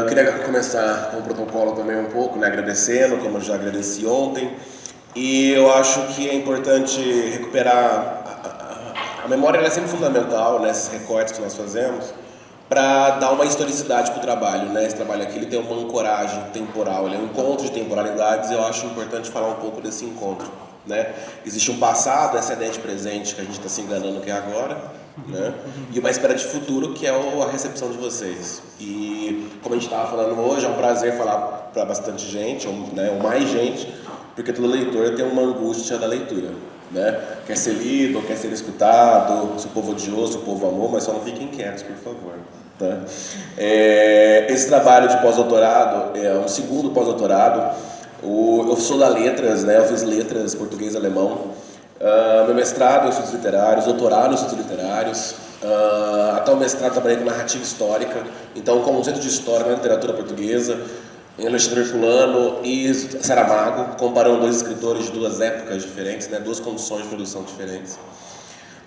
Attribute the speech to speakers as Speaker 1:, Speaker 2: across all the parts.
Speaker 1: Queria começar com o protocolo também um pouco, né, agradecendo, como eu já agradeci ontem. E eu acho que é importante recuperar a memória, ela é sempre fundamental, né, esses recortes que nós fazemos, para dar uma historicidade para o trabalho, né? Esse trabalho aqui ele tem uma ancoragem temporal, ele é um encontro de temporalidades. E eu acho importante falar um pouco desse encontro, né? Existe um passado, essa ideia de presente que a gente está se enganando que é agora, né? E uma espera de futuro que é a recepção de vocês. E como a gente estava falando hoje, é um prazer falar para bastante gente, né? Ou mais gente, porque todo leitor tem uma angústia da leitura, né? Quer ser lido, quer ser escutado, se o povo odiou, se o povo amou, mas só não fiquem quietos, por favor. Tá? Esse trabalho de pós-doutorado é um segundo pós-doutorado. Eu sou da Letras, né? Eu fiz Letras português e alemão. Meu mestrado em estudos literários, doutorado em estudos literários. Até o mestrado trabalhei com narrativa histórica, então como centro de história na literatura portuguesa, em Alexandre Herculano e Saramago, comparando dois escritores de duas épocas diferentes, né? Duas condições de produção diferentes.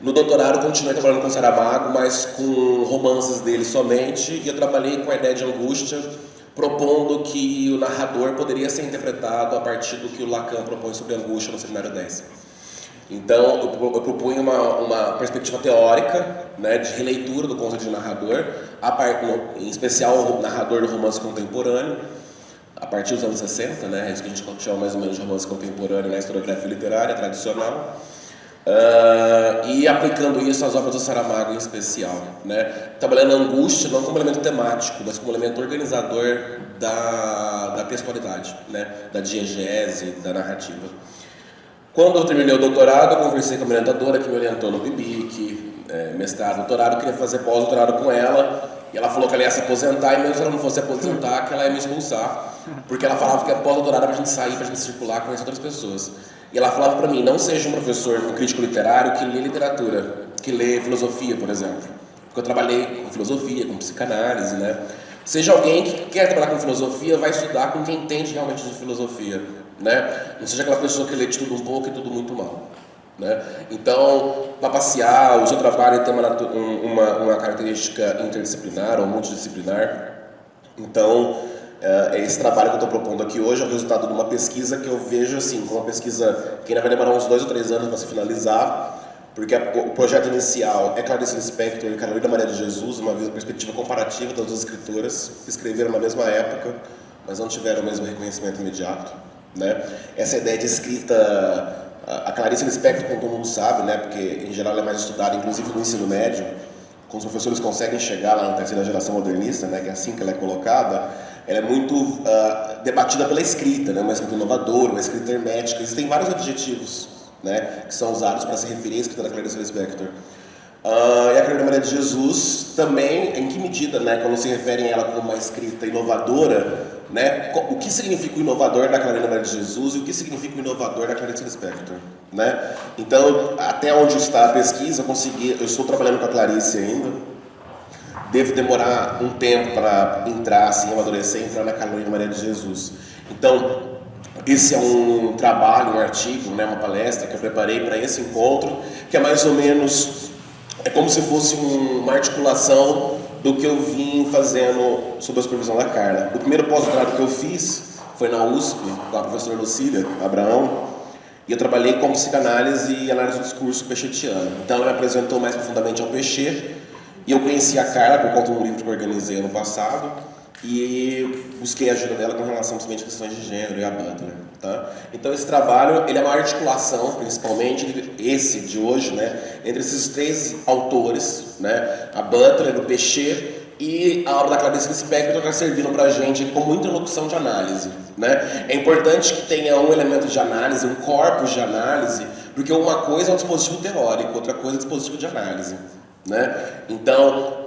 Speaker 1: No doutorado, continuei trabalhando com Saramago, mas com romances dele somente, e eu trabalhei com a ideia de angústia, propondo que o narrador poderia ser interpretado a partir do que o Lacan propõe sobre a angústia no Seminário 10. Então, eu propunha uma perspectiva teórica, né, de releitura do conceito de narrador, em especial o narrador do romance contemporâneo, a partir dos anos 60, né, é isso que a gente chama mais ou menos de romance contemporâneo na historiografia literária tradicional. E aplicando isso às obras do Saramago em especial, né? Trabalhando a angústia não como elemento temático, mas como elemento organizador da textualidade, né? Da diegese, da narrativa. Quando eu terminei o doutorado, eu conversei com a minha orientadora, que me orientou no PIBIC, mestrado, doutorado, eu queria fazer pós-doutorado com ela, e ela falou que ela ia se aposentar, e mesmo se ela não fosse aposentar, que ela ia me expulsar, porque ela falava que a pós-doutorado era pra gente sair, pra gente circular, conhecer outras pessoas. E ela falava para mim, não seja um professor, um crítico literário que lê literatura, que lê filosofia, por exemplo. Porque eu trabalhei com filosofia, com psicanálise, né? Seja alguém que quer trabalhar com filosofia, vai estudar com quem entende realmente de filosofia, né? Não seja aquela pessoa que lê de tudo um pouco e tudo muito mal, né? Então, para passear, o seu trabalho tem uma característica interdisciplinar ou multidisciplinar. Então, esse trabalho que eu estou propondo aqui hoje é o resultado de uma pesquisa que eu vejo assim, como uma pesquisa que ainda vai demorar uns 2 ou 3 anos para se finalizar, porque o projeto inicial é Clarice Lispector e Carolina Maria de Jesus, uma perspectiva comparativa das duas escritoras, que escreveram na mesma época, mas não tiveram o mesmo reconhecimento imediato, né? Essa ideia de escrita, a Clarice Lispector, como todo mundo sabe, né, porque em geral ela é mais estudada, inclusive no ensino médio, quando os professores conseguem chegar lá na terceira geração modernista, né, que é assim que ela é colocada, ela é muito debatida pela escrita, né? Uma escrita inovadora, uma escrita hermética. Existem vários adjetivos, né, que são usados para se referir à escrita da Clarice Lispector. E a Carolina Maria de Jesus também, em que medida, né, quando se referem a ela como uma escrita inovadora, né, o que significa o inovador da Carolina Maria de Jesus e o que significa o inovador da Clarice Lispector, né? Então, até onde está a pesquisa, eu estou trabalhando com a Clarice ainda. Devo demorar um tempo para entrar, assim, amadurecer, entrar na Carolina Maria de Jesus. Então, esse é um trabalho, um artigo, né, uma palestra que eu preparei para esse encontro, que é mais ou menos, é como se fosse uma articulação do que eu vim fazendo sob a supervisão da Carla. O primeiro pós-doutorado que eu fiz foi na USP, com a professora Lucília Abraão, e eu trabalhei com psicanálise e análise do discurso pechetiano. Então, ela me apresentou mais profundamente ao Pechet. E eu conheci a Carla por conta de um livro que eu organizei ano passado e busquei a ajuda dela com relação principalmente a questões de gênero e a Butler, tá? Então esse trabalho, ele é uma articulação, principalmente, esse de hoje, né, entre esses 3 autores, né, a Butler, o Pechet e a obra da Clarice Lispector, que está servindo para a gente como interlocução de análise, né? É importante que tenha um elemento de análise, um corpus de análise, porque uma coisa é um dispositivo teórico, outra coisa é um dispositivo de análise, né? Então,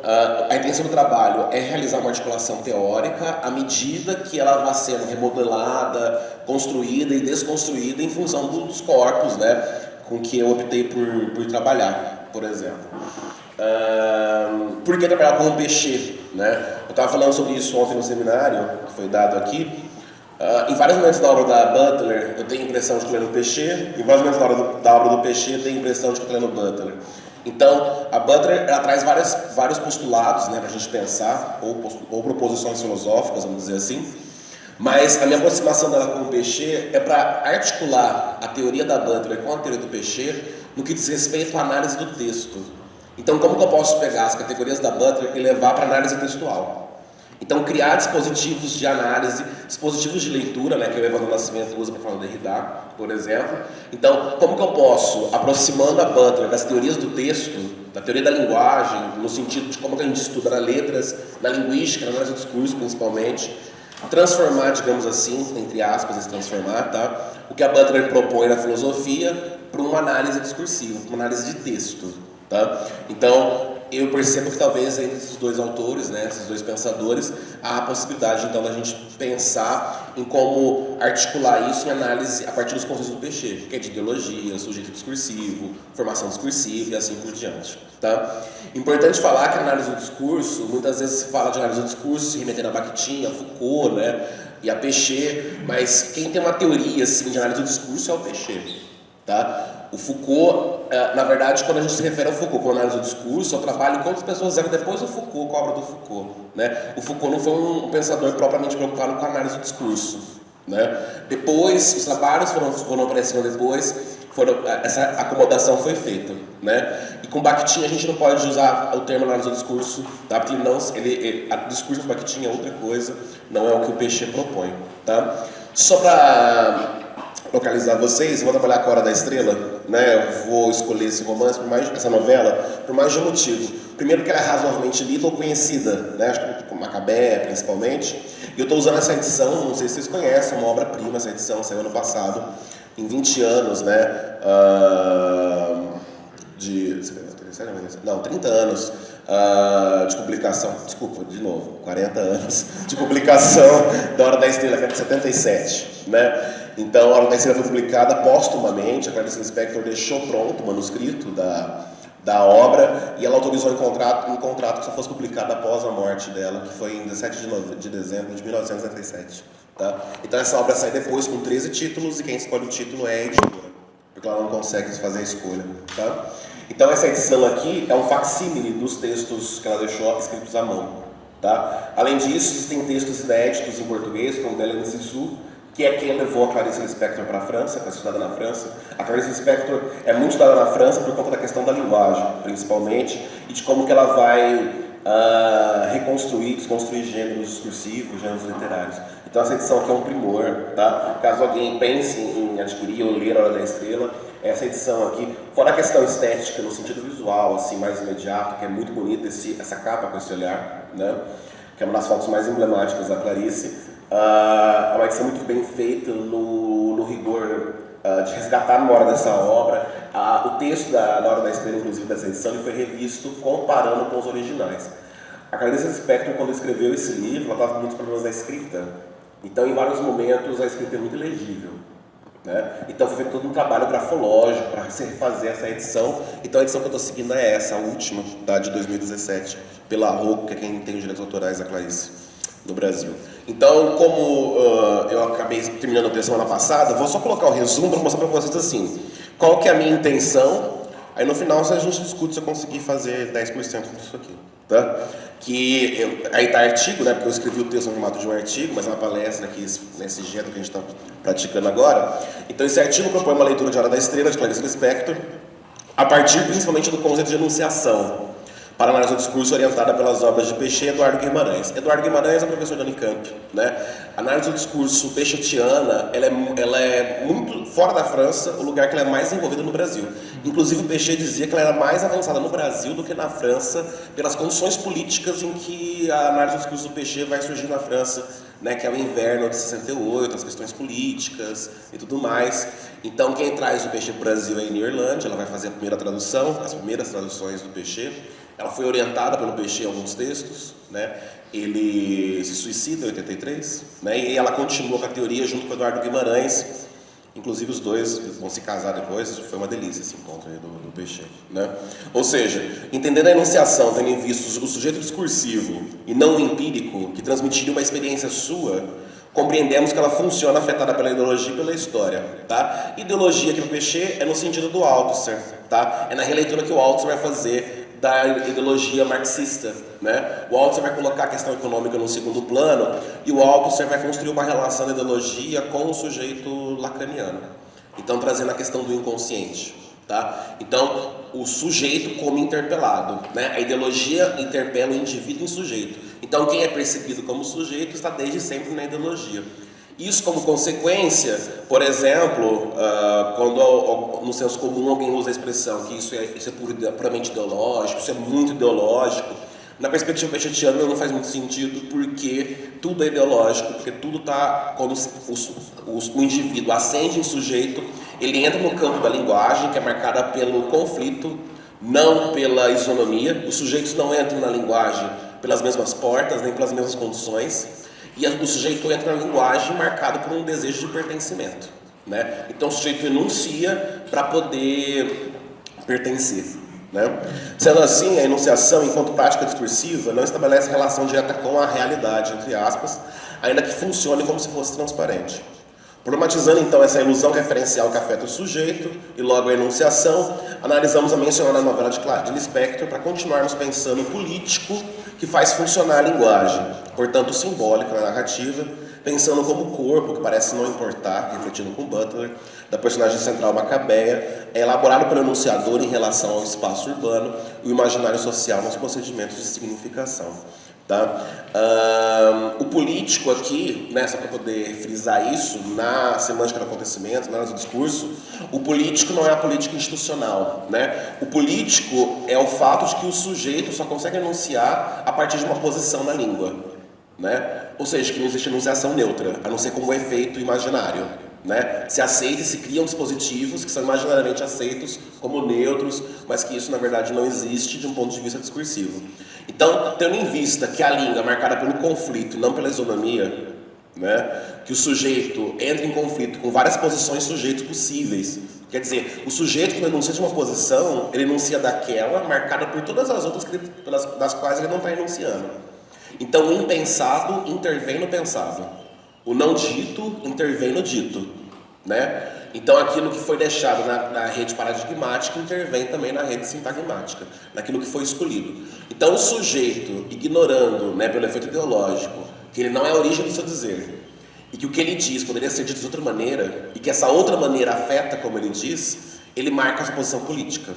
Speaker 1: a intenção do trabalho é realizar uma articulação teórica à medida que ela vai sendo remodelada, construída e desconstruída em função dos corpos, né, com que eu optei por trabalhar, por exemplo. Por que trabalhar com o Pechet, né? Eu estava falando sobre isso ontem no seminário, que foi dado aqui. Em vários momentos da obra da Butler, eu tenho a impressão de que eu estou lendo Pechet, em vários momentos da obra do Pechet, eu tenho a impressão de que eu estou lendo Butler. Então, a Butler ela traz vários postulados, né, para a gente pensar, ou proposições filosóficas, vamos dizer assim, mas a minha aproximação dela com o Peixê é para articular a teoria da Butler com a teoria do Peixê no que diz respeito à análise do texto. Então, como que eu posso pegar as categorias da Butler e levar para a análise textual? Então, criar dispositivos de análise, dispositivos de leitura, né, que o Evandro Nascimento usa para falar do Derrida, por exemplo. Então, como que eu posso, aproximando a Butler das teorias do texto, da teoria da linguagem, no sentido de como que a gente estuda nas letras, na linguística, na análise do discurso principalmente, transformar, digamos assim, entre aspas, esse transformar, tá? O que a Butler propõe na filosofia para uma análise discursiva, uma análise de texto, tá? Então, eu percebo que talvez entre esses dois autores, né, esses dois pensadores, há a possibilidade então da gente pensar em como articular isso em análise a partir dos conceitos do Peixê, que é de ideologia, sujeito discursivo, formação discursiva e assim por diante. Tá? Importante falar que a análise do discurso, muitas vezes se fala de análise do discurso, se remetendo a Bakhtin, a Foucault, né, e a Peixê, mas quem tem uma teoria assim, de análise do discurso é o Peixê. Tá? O Foucault, na verdade, quando a gente se refere ao Foucault como análise do discurso, é o trabalho que outras pessoas eram depois do Foucault, com a obra do Foucault. Né? O Foucault não foi um pensador propriamente preocupado com a análise do discurso. Né? Depois, os trabalhos foram aparecendo depois, essa acomodação foi feita. Né? E com Bakhtin a gente não pode usar o termo análise do discurso, tá? Porque o discurso do Bakhtin é outra coisa, não é o que o Peixê propõe. Tá? Só para localizar vocês, eu vou trabalhar com a Hora da Estrela, né? Eu vou escolher esse romance, essa novela, por mais de um motivo. Primeiro que ela é razoavelmente lida ou conhecida, né? Acho que com Macabé, principalmente. E eu estou usando essa edição, não sei se vocês conhecem, é uma obra-prima, essa edição saiu ano passado, em 20 anos, né? 30 anos de publicação, desculpa, de novo, 40 anos de publicação da Hora da Estrela, que é de 77, né? Então, a Hora da Estrela foi publicada póstumamente, a Clarice Lispector deixou pronto o manuscrito da obra e ela autorizou um contrato que só fosse publicado após a morte dela, que foi em 17 de dezembro de 1977. Tá? Então, essa obra sai depois com 13 títulos e quem escolhe o título é a editora, porque ela não consegue fazer a escolha. Tá? Então, essa edição aqui é um facsímile dos textos que ela deixou escritos à mão. Tá? Além disso, existem textos inéditos em português, como Hélène Cixous, que é quem levou a Clarice Lispector para a França, para ser estudada na França. A Clarice Lispector é muito estudada na França por conta da questão da linguagem, principalmente, e de como que ela vai reconstruir, desconstruir gêneros discursivos, gêneros literários. Então essa edição aqui é um primor, tá? Caso alguém pense em adquirir ou ler A Hora da Estrela, essa edição aqui, fora a questão estética, no sentido visual, assim, mais imediato, que é muito bonita essa capa com esse olhar, né? Que é uma das fotos mais emblemáticas da Clarice. É uma edição muito bem feita no rigor de resgatar a memória dessa obra. O texto da Hora da Estrela, inclusive, dessa edição, ele foi revisto comparando com os originais. A Clarice Lispector, quando escreveu esse livro, ela estava com muitos problemas na escrita. Então, em vários momentos, a escrita é muito ilegível. Né? Então, foi feito todo um trabalho grafológico para se refazer essa edição. Então, a edição que eu estou seguindo é essa, a última, tá, de 2017, pela Rocco, que é quem tem os direitos autorais da Clarice no Brasil. Então, como eu acabei terminando o texto semana passada, vou só colocar o resumo para mostrar para vocês assim, qual que é a minha intenção, aí no final a gente discute se eu conseguir fazer 10% disso aqui, tá? Aí tá artigo, né, porque eu escrevi o texto no formato de um artigo, mas é uma palestra aqui, nesse gênero que a gente está praticando agora. Então, esse artigo propõe uma leitura de Hora da Estrela, de Clarice Lispector, a partir principalmente do conceito de enunciação, para análise do discurso orientada pelas obras de Peixê e Eduardo Guimarães. Eduardo Guimarães é professor da Unicamp, né? A análise do discurso peixetiana, ela é muito, fora da França, o lugar que ela é mais envolvida no Brasil. Inclusive, o Peixê dizia que ela era mais avançada no Brasil do que na França, pelas condições políticas em que a análise do discurso do Peixê vai surgir na França, né? Que é o inverno de 68, as questões políticas e tudo mais. Então, quem traz o Peixê para o Brasil é a Eni Orlandi, ela vai fazer a primeira tradução, as primeiras traduções do Peixê. Ela foi orientada pelo Peixê em alguns textos, né? Ele se suicida em 83, né? E ela continua com a teoria junto com o Eduardo Guimarães. Inclusive os dois vão se casar depois, foi uma delícia esse encontro aí do Peixê, né? Ou seja, entendendo a enunciação, tendo em vista o sujeito discursivo e não o empírico, que transmitiria uma experiência sua, compreendemos que ela funciona afetada pela ideologia e pela história, tá? Ideologia aqui no Peixe é no sentido do Althusser, tá? É na releitura que o Althusser vai fazer da ideologia marxista, né? O Althusser vai colocar a questão econômica no segundo plano e o Althusser vai construir uma relação da ideologia com o sujeito lacaniano. Então, trazendo a questão do inconsciente, tá? Então, o sujeito como interpelado, né? A ideologia interpela o indivíduo em sujeito. Então, quem é percebido como sujeito está desde sempre na ideologia. Isso como consequência, por exemplo, quando no senso comum alguém usa a expressão que isso é puramente ideológico, isso é muito ideológico, na perspectiva pechetiana não faz muito sentido, porque tudo é ideológico, porque tudo está, quando o indivíduo ascende em sujeito, ele entra no campo da linguagem, que é marcada pelo conflito, não pela isonomia. Os sujeitos não entram na linguagem pelas mesmas portas, nem pelas mesmas condições, e o sujeito entra na linguagem marcado por um desejo de pertencimento, né? Então o sujeito enuncia para poder pertencer, né? Sendo assim, a enunciação, enquanto prática discursiva, não estabelece relação direta com a realidade, entre aspas, ainda que funcione como se fosse transparente. Problematizando então essa ilusão referencial que afeta o sujeito e logo a enunciação, analisamos a mencionada novela de Clarice Lispector para continuarmos pensando o político que faz funcionar a linguagem, portanto simbólica na narrativa, pensando como o corpo, que parece não importar, refletindo com Butler, da personagem central Macabeia, é elaborado pelo enunciador em relação ao espaço urbano e o imaginário social nos procedimentos de significação. Tá? O político aqui, né, só para poder frisar isso, na semântica do acontecimento, no discurso, o político não é a política institucional, né? O político é o fato de que o sujeito só consegue enunciar a partir de uma posição na língua, né? Ou seja, que não existe enunciação neutra, a não ser como um efeito imaginário, né? Se aceita e se criam dispositivos que são imaginariamente aceitos como neutros, mas que isso na verdade não existe de um ponto de vista discursivo. Então, tendo em vista que a língua é marcada pelo conflito e não pela isonomia, né? Que o sujeito entra em conflito com várias posições sujeitos possíveis. Quer dizer, o sujeito, quando enuncia de uma posição, ele enuncia daquela marcada por todas as outras das quais ele não está enunciando. Então, o impensado intervém no pensado. O não dito intervém no dito, né? Então, aquilo que foi deixado na rede paradigmática intervém também na rede sintagmática, naquilo que foi escolhido. Então, o sujeito, ignorando, né, pelo efeito ideológico, que ele não é a origem do seu dizer, e que o que ele diz poderia ser dito de outra maneira, e que essa outra maneira afeta como ele diz, ele marca a sua posição política,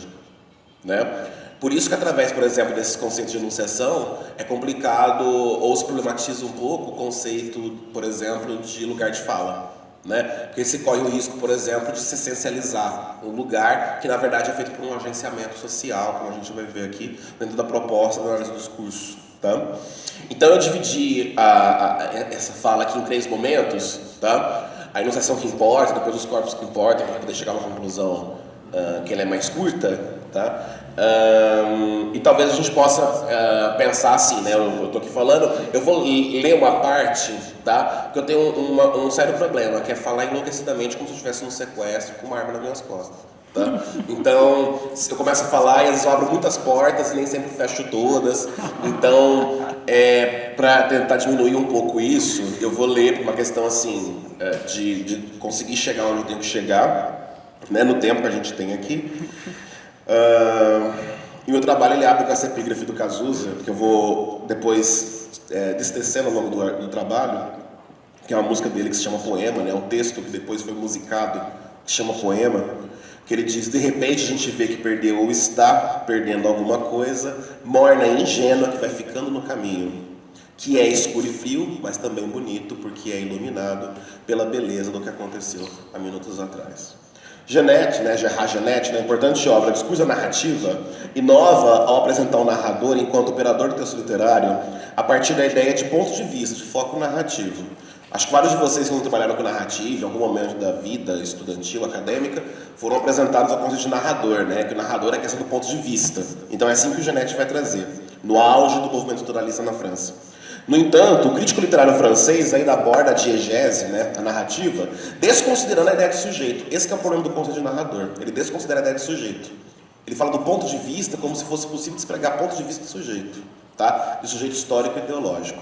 Speaker 1: né? Por isso que através, por exemplo, desses conceitos de enunciação, é complicado ou se problematiza um pouco o conceito, por exemplo, de lugar de fala, né? Porque se corre o risco, por exemplo, de se essencializar um lugar que na verdade é feito por um agenciamento social, como a gente vai ver aqui, dentro da proposta da análise do discurso, tá? Então eu dividi essa fala aqui em 3 momentos, tá? A enunciação que importa, depois os corpos que importam, para poder chegar a uma conclusão que ela é mais curta, tá? E talvez a gente possa pensar assim, né? Eu estou aqui falando, eu vou ler uma parte, tá? Porque eu tenho um sério problema, que é falar enlouquecidamente como se eu estivesse num sequestro com uma arma nas minhas costas, tá? Então, eu começo a falar e às vezes eu abro muitas portas e nem sempre fecho todas. Então, para tentar diminuir um pouco isso, eu vou ler por uma questão assim, de conseguir chegar onde eu tenho que chegar, né? No tempo que a gente tem aqui. E o meu trabalho ele abre com essa epígrafe do Cazuza, que eu vou depois destecendo ao longo do trabalho, que é uma música dele que se chama Poema, né? Um texto que depois foi musicado, que se chama Poema, que ele diz: de repente a gente vê que perdeu ou está perdendo alguma coisa, morna e ingênua, que vai ficando no caminho, que é escuro e frio, mas também bonito, porque é iluminado pela beleza do que aconteceu há minutos atrás. Genet, né, Gerard Genet, na importante obra Discurso da Narrativa, inova ao apresentar o narrador enquanto operador do texto literário a partir da ideia de ponto de vista, de foco narrativo. Acho que vários de vocês que não trabalharam com narrativa em algum momento da vida estudantil, acadêmica, foram apresentados ao conceito de narrador, né, que o narrador é a questão do ponto de vista. Então é assim que o Genet vai trazer, no auge do movimento estruturalista na França. No entanto, o crítico literário francês ainda aborda a diegese, né, a narrativa, desconsiderando a ideia de sujeito. Esse que é o problema do conceito de narrador. Ele desconsidera a ideia de sujeito. Ele fala do ponto de vista como se fosse possível despregar ponto de vista do sujeito, tá? Do sujeito histórico e ideológico.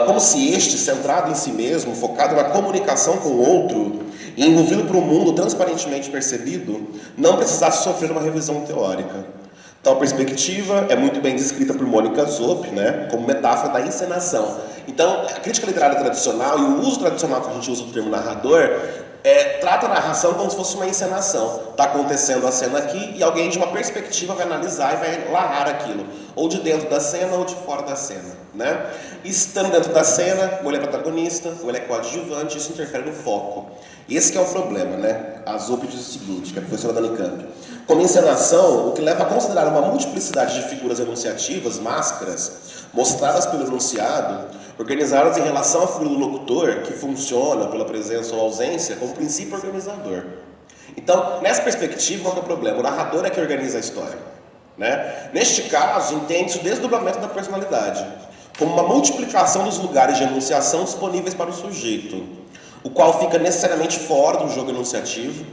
Speaker 1: como se este, centrado em si mesmo, focado na comunicação com o outro e envolvido por um mundo transparentemente percebido, não precisasse sofrer uma revisão teórica. Tal perspectiva é muito bem descrita por Mônica Zopp, né, como metáfora da encenação. Então, a crítica literária tradicional e o uso tradicional que a gente usa do termo narrador trata a narração como se fosse uma encenação. Está acontecendo a cena aqui e alguém de uma perspectiva vai analisar e vai narrar aquilo, ou de dentro da cena ou de fora da cena, né? Estando dentro da cena, ou ele é protagonista, ou ele é coadjuvante, isso interfere no foco. Esse que é o problema, né? A Zopp diz o seguinte, que é a professora Dani Camp. Como encenação, o que leva a considerar uma multiplicidade de figuras enunciativas, máscaras, mostradas pelo enunciado, organizadas em relação à figura do locutor, que funciona pela presença ou ausência como princípio organizador. Então, nessa perspectiva, qual é o problema? O narrador é que organiza a história, né? Neste caso, entende-se o desdobramento da personalidade, como uma multiplicação dos lugares de enunciação disponíveis para o sujeito, o qual fica necessariamente fora do jogo enunciativo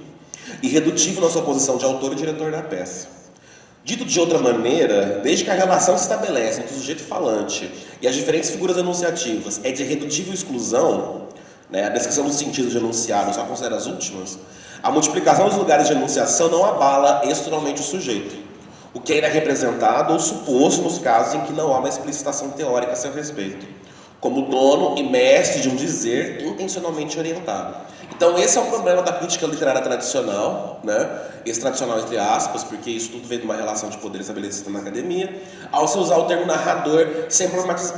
Speaker 1: e redutivo na sua posição de autor e diretor da peça. Dito de outra maneira, desde que a relação se estabelece entre o sujeito falante e as diferentes figuras enunciativas é de redutível exclusão, né, a descrição do sentido de enunciado só considera as últimas, a multiplicação dos lugares de enunciação não abala estruturalmente o sujeito, o que ainda é representado ou suposto nos casos em que não há uma explicitação teórica a seu respeito, como dono e mestre de um dizer intencionalmente orientado. Então esse é o problema da crítica literária tradicional, né? Esse tradicional entre aspas, porque isso tudo vem de uma relação de poder estabelecida na academia, ao se usar o termo narrador sem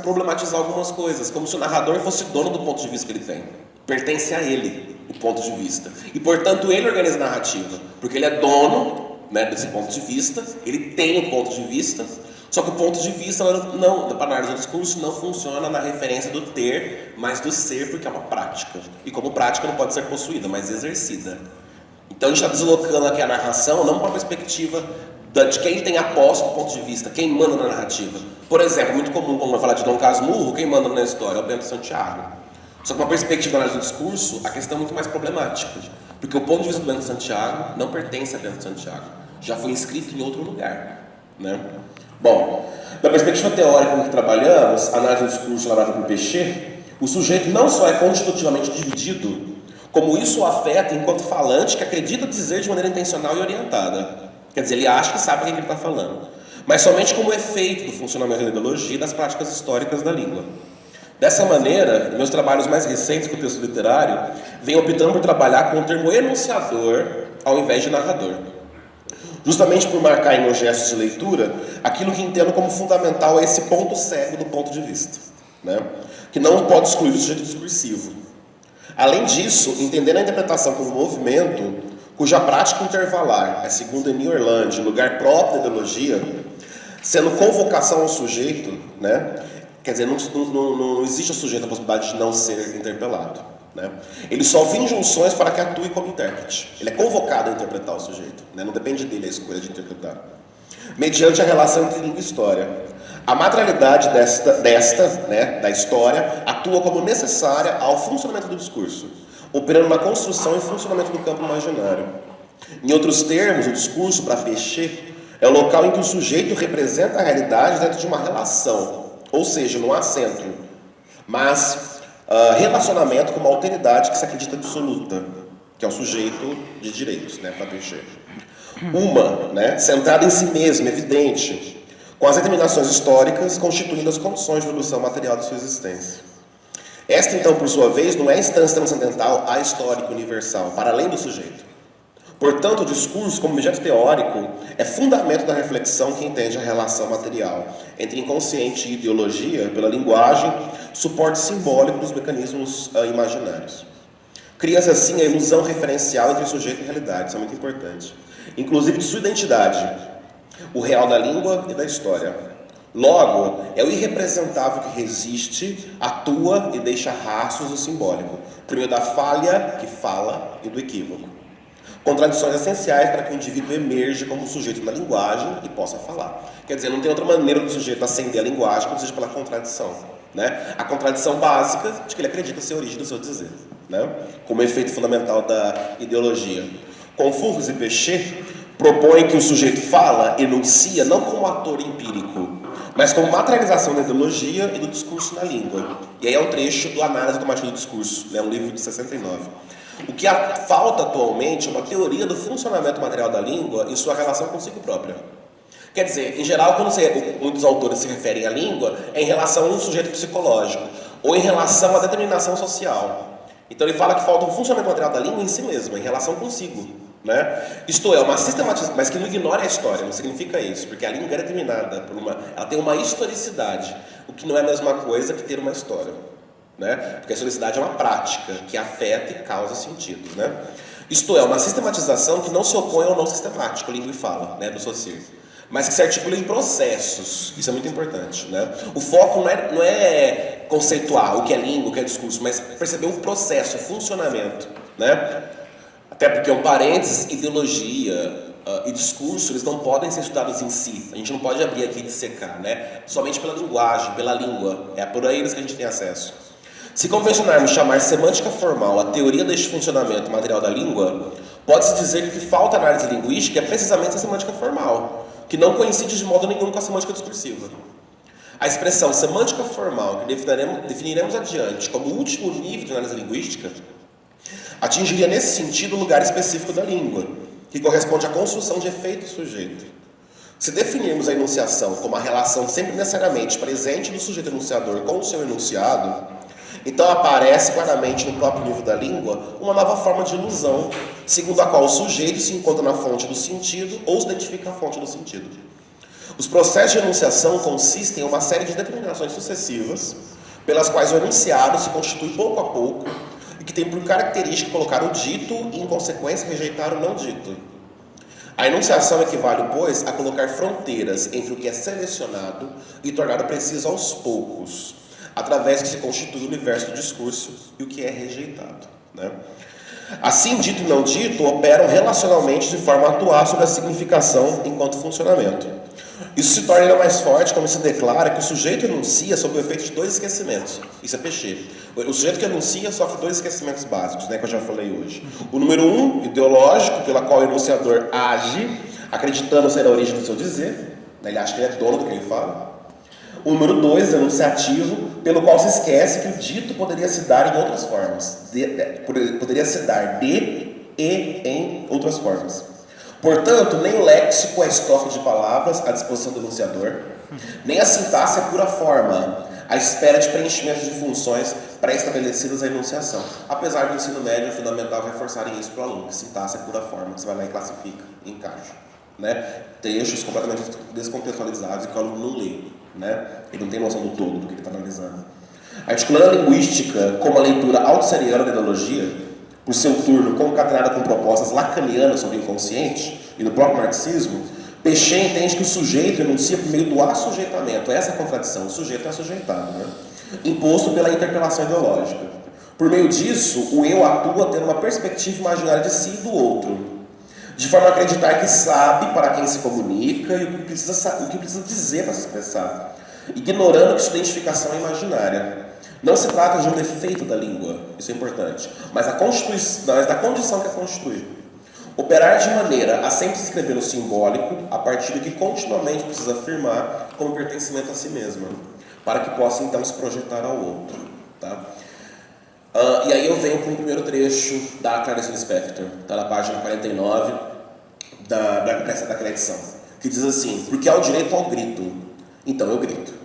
Speaker 1: problematizar algumas coisas, como se o narrador fosse dono do ponto de vista que ele tem. Pertence a ele o ponto de vista. E portanto ele organiza a narrativa, porque ele é dono, né, desse ponto de vista, ele tem um ponto de vista. Só que o ponto de vista, para análise do discurso, não funciona na referência do ter, mas do ser, porque é uma prática. E como prática não pode ser possuída, mas exercida. Então a gente está deslocando aqui a narração, não para a perspectiva de quem tem a posse do ponto de vista, quem manda na narrativa. Por exemplo, muito comum, quando vai falar de Dom Casmurro, quem manda na história é o Bento Santiago. Só que uma perspectiva da análise do discurso, a questão é muito mais problemática. Porque o ponto de vista do Bento Santiago não pertence a Bento Santiago. Já foi inscrito em outro lugar, né? Bom, da perspectiva teórica com que trabalhamos, a análise do discurso elaborada por Péchet, o sujeito não só é constitutivamente dividido, como isso o afeta enquanto falante que acredita dizer de maneira intencional e orientada. Quer dizer, ele acha que sabe o que ele está falando, mas somente como efeito do funcionamento da ideologia e das práticas históricas da língua. Dessa maneira, meus trabalhos mais recentes com o texto literário vêm optando por trabalhar com o termo enunciador ao invés de narrador. Justamente por marcar em meus gestos de leitura aquilo que entendo como fundamental a esse ponto cego do ponto de vista, né? Que não pode excluir o sujeito discursivo. Além disso, entendendo a interpretação como movimento, cuja prática intervalar é, segundo Emile Orlandi, lugar próprio da ideologia, sendo convocação ao sujeito, né? Quer dizer, não existe ao sujeito a possibilidade de não ser interpelado, né? Ele sofre injunções para que atue como intérprete. Ele é convocado a interpretar o sujeito, né? Não depende dele a escolha de interpretar. Mediante a relação entre língua e história. A materialidade da história atua como necessária ao funcionamento do discurso, operando na construção e funcionamento do campo imaginário. Em outros termos, o discurso, para Péchet, é o local em que o sujeito representa a realidade dentro de uma relação, ou seja, não há centro, mas relacionamento com uma alteridade que se acredita absoluta, que é o sujeito de direitos, né, para Péchet. Uma, né, centrada em si mesma, evidente, com as determinações históricas constituindo as condições de evolução material de sua existência. Esta, então, por sua vez, não é a instância transcendental ahistórica universal, para além do sujeito. Portanto, o discurso, como objeto teórico, é fundamento da reflexão que entende a relação material entre inconsciente e ideologia pela linguagem, suporte simbólico dos mecanismos imaginários. Cria-se, assim, a ilusão referencial entre sujeito e realidade, isso é muito importante, inclusive de sua identidade, o real da língua e da história. Logo, é o irrepresentável que resiste, atua e deixa rastros do simbólico, por meio da falha que fala e do equívoco. Contradições essenciais para que o indivíduo emerja como sujeito da linguagem e possa falar. Quer dizer, não tem outra maneira do sujeito ascender a linguagem que não seja pela contradição, né? A contradição básica de que ele acredita ser a origem do seu dizer, né? Como efeito fundamental da ideologia. Confúcios e Péchet propõem que o sujeito fala, enuncia, não como ator empírico, mas como materialização da ideologia e do discurso na língua. E aí é um trecho do Análise Automática do Discurso, né, um livro de 69. O que falta atualmente é uma teoria do funcionamento material da língua e sua relação consigo própria. Quer dizer, em geral, quando muitos autores se referem à língua, é em relação a um sujeito psicológico, ou em relação à determinação social. Então ele fala que falta um funcionamento material da língua em si mesma, em relação consigo. Né? Isto é, uma sistematização, mas que não ignora a história, não significa isso, porque a língua é determinada por ela tem uma historicidade, o que não é a mesma coisa que ter uma história. Né? Porque a historicidade é uma prática que afeta e causa sentidos. Né? Isto é, uma sistematização que não se opõe ao não sistemático, língua e fala, né, do Saussure, mas que se articula em processos. Isso é muito importante. Né? O foco não é conceituar o que é língua, o que é discurso, mas perceber o processo, o funcionamento. Né? Até porque um parênteses, ideologia e discurso, eles não podem ser estudados em si. A gente não pode abrir aqui e dissecar, né? Somente pela linguagem, pela língua. É por eles que a gente tem acesso. Se convencionarmos chamar semântica formal a teoria deste funcionamento material da língua, pode-se dizer que o que falta na análise linguística é precisamente a semântica formal, que não coincide de modo nenhum com a semântica discursiva. A expressão semântica formal, que definiremos adiante como o último nível de análise linguística, atingiria nesse sentido o lugar específico da língua, que corresponde à construção de efeito sujeito. Se definirmos a enunciação como a relação sempre necessariamente presente do sujeito enunciador com o seu enunciado, então aparece claramente no próprio nível da língua uma nova forma de ilusão, segundo a qual o sujeito se encontra na fonte do sentido ou se identifica a fonte do sentido. Os processos de enunciação consistem em uma série de determinações sucessivas, pelas quais o enunciado se constitui pouco a pouco e que tem por característica colocar o dito e, em consequência, rejeitar o não dito. A enunciação equivale, pois, a colocar fronteiras entre o que é selecionado e tornar preciso aos poucos, através que se constitui o universo do discurso e o que é rejeitado. Né? Assim, dito e não dito operam relacionalmente de forma a atuar sobre a significação enquanto funcionamento. Isso se torna ainda mais forte quando se declara que o sujeito enuncia sob o efeito de dois esquecimentos. Isso é Péchet. O sujeito que enuncia sofre dois esquecimentos básicos, né, que eu já falei hoje. O número 1, ideológico, pela qual o enunciador age, acreditando ser a origem do seu dizer. Ele acha que ele é dono do que ele fala. O número 2, enunciativo, pelo qual se esquece que o dito poderia se dar em outras formas. Poderia se dar de e em outras formas. Portanto, nem o léxico é estoque de palavras à disposição do enunciador, nem a sintaxe é pura forma, à espera de preenchimento de funções pré-estabelecidas à enunciação. Apesar do ensino médio fundamental reforçarem isso para o aluno, que sintaxe é pura forma, que você vai lá e classifica, e encaixa. Né? Trechos completamente descontextualizados e que o aluno não lê. Né? Ele não tem noção do todo do que ele está analisando. Articulando a linguística como a leitura autosseriana da ideologia, por seu turno concatenada com propostas lacanianas sobre o inconsciente e do próprio marxismo, Péchet entende que o sujeito enuncia por meio do assujeitamento. Essa é a contradição, o sujeito é assujeitado, né? Imposto pela interpelação ideológica. Por meio disso, o eu atua tendo uma perspectiva imaginária de si e do outro, de forma a acreditar que sabe para quem se comunica e o que precisa dizer para se expressar, ignorando que sua identificação é imaginária. Não se trata de um defeito da língua, isso é importante, mas da condição que a constitui. Operar de maneira a sempre se escrever no simbólico, a partir do que continuamente precisa afirmar como pertencimento a si mesma, para que possa então se projetar ao outro. Tá? E aí eu venho para o primeiro trecho da Clarice Lispector, tá na página 49 daquela edição, que diz assim: porque há o direito ao grito, então eu grito.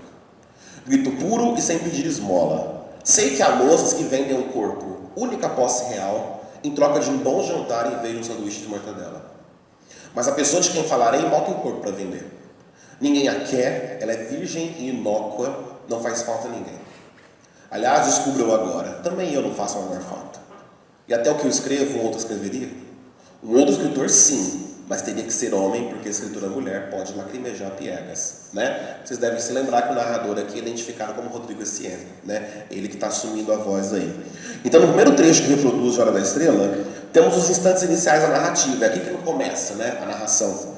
Speaker 1: Grito puro e sem pedir esmola. Sei que há moças que vendem o corpo, única posse real, em troca de um bom jantar em vez de um sanduíche de mortadela. Mas a pessoa de quem falarei mal tem corpo para vender. Ninguém a quer, ela é virgem e inócua, não faz falta a ninguém. Aliás, descubro eu agora, também eu não faço a menor falta. E até o que eu escrevo, um outro escreveria? Um outro escritor, sim, mas teria que ser homem, porque a escritura mulher pode lacrimejar piegas, né? Vocês devem se lembrar que o narrador aqui é identificado como Rodrigo Essienne, né? Ele que está assumindo a voz aí. Então, no primeiro trecho que reproduz Hora da Estrela, temos os instantes iniciais da narrativa. É aqui que começa, né, a narração.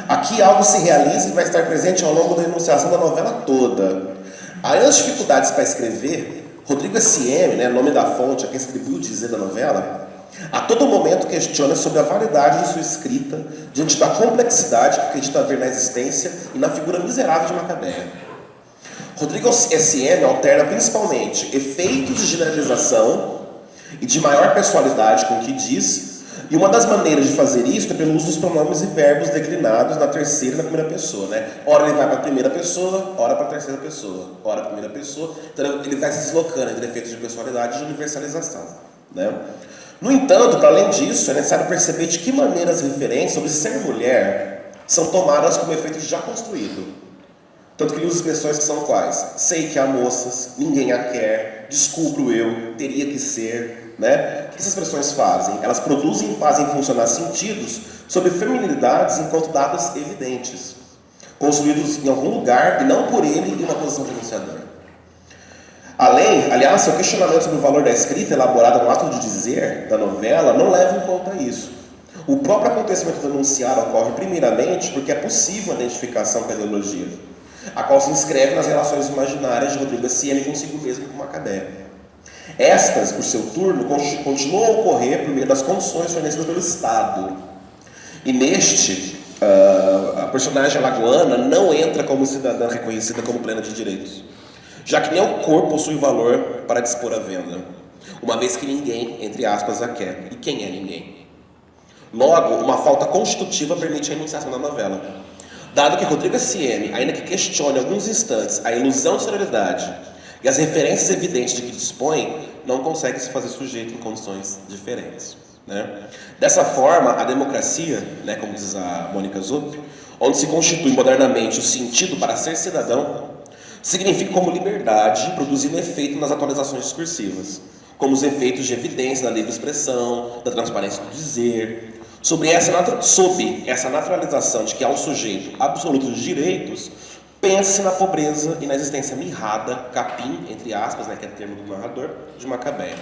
Speaker 1: Aqui algo se realiza e vai estar presente ao longo da enunciação da novela toda. Aí as dificuldades para escrever, Rodrigo Essienne, né, nome da fonte a quem escreveu o dizer da novela, a todo momento questiona sobre a validade de sua escrita diante da complexidade que acredita haver na existência e na figura miserável de Macabeia. Rodrigo SM alterna principalmente efeitos de generalização e de maior pessoalidade com o que diz, e uma das maneiras de fazer isso é pelo uso dos pronomes e verbos declinados na terceira e na primeira pessoa, né? Ora ele vai para a primeira pessoa, ora para a terceira pessoa, ora para a primeira pessoa, então ele vai se deslocando entre efeitos de pessoalidade e de universalização, né? No entanto, para além disso, é necessário perceber de que maneira as referências sobre ser mulher são tomadas como efeito já construído. Tanto que ele usa expressões que são quais? Sei que há moças, ninguém a quer, descubro eu, teria que ser, né? O que essas expressões fazem? Elas produzem e fazem funcionar sentidos sobre feminilidades enquanto dados evidentes, construídos em algum lugar e não por ele em uma posição de enunciador. Aliás, seu questionamento sobre o valor da escrita elaborada no ato de dizer da novela não leva em conta isso. O próprio acontecimento do enunciado ocorre primeiramente porque é possível a identificação com a ideologia, a qual se inscreve nas relações imaginárias de Rodrigo SM consigo mesmo com Macabé. Estas, por seu turno, continuam a ocorrer por meio das condições fornecidas pelo Estado. E neste, a personagem alagoana não entra como cidadã reconhecida como plena de direitos, já que nem o corpo possui valor para dispor à venda, uma vez que ninguém, entre aspas, a quer. E quem é ninguém? Logo, uma falta constitutiva permite a enunciação da novela. Dado que Rodrigo SM, ainda que questione em alguns instantes a ilusão de sororidade e as referências evidentes de que dispõe, não consegue se fazer sujeito em condições diferentes, né? Dessa forma, a democracia, né, como diz a Mônica Zoppi, onde se constitui modernamente o sentido para ser cidadão, significa como liberdade produzindo efeito nas atualizações discursivas, como os efeitos de evidência da livre expressão, da transparência do dizer. Sob essa naturalização de que há um sujeito absoluto de direitos, pense na pobreza e na existência mirrada, capim, entre aspas, né, que é o termo do narrador, de Macabé.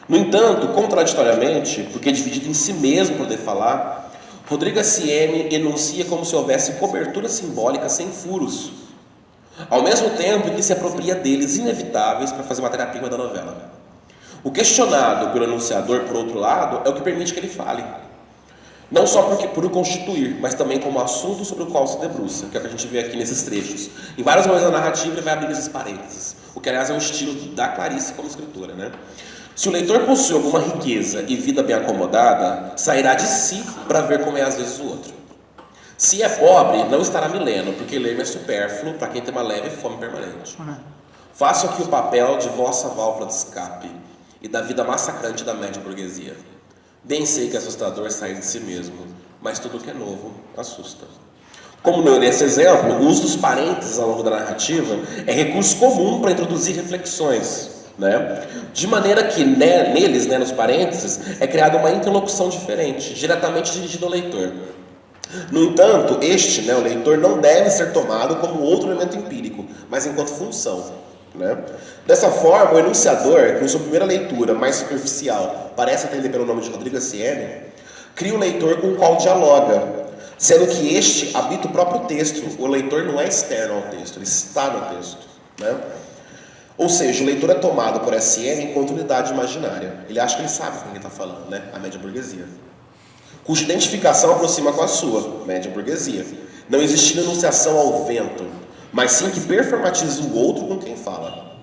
Speaker 1: No entanto, contraditoriamente, porque dividido em si mesmo poder falar, Rodrigo SM enuncia como se houvesse cobertura simbólica sem furos, ao mesmo tempo em que se apropria deles inevitáveis para fazer matéria-prima da novela. O questionado pelo enunciador, por outro lado, é o que permite que ele fale. Não só por o constituir, mas também como assunto sobre o qual se debruça, que é o que a gente vê aqui nesses trechos. Em vários momentos da narrativa ele vai abrindo esses parênteses, o que aliás é o estilo da Clarice como escritora, né? Se o leitor possui alguma riqueza e vida bem acomodada, sairá de si para ver como é às vezes o outro. Se é pobre, não estará mileno, porque ler é supérfluo para quem tem uma leve fome permanente. Faço aqui o papel de vossa válvula de escape e da vida massacrante da média burguesia. Bem sei que é assustador sair de si mesmo, mas tudo que é novo assusta. Como nesse exemplo, o uso dos parênteses ao longo da narrativa é recurso comum para introduzir reflexões, né? De maneira que neles, né, nos parênteses, é criada uma interlocução diferente, diretamente dirigida ao leitor. No entanto, o leitor, não deve ser tomado como outro elemento empírico, mas enquanto função, né? Dessa forma, o enunciador, que em sua primeira leitura mais superficial parece atender pelo nome de Rodrigo SM, cria o leitor com o qual dialoga, sendo que este habita o próprio texto. O leitor não é externo ao texto, ele está no texto, né? Ou seja, o leitor é tomado por SM enquanto unidade imaginária. Ele acha que ele sabe com quem está falando, né? A média burguesia, cuja identificação aproxima com a sua, média burguesia, não existindo enunciação ao vento, mas sim que performatiza o outro com quem fala,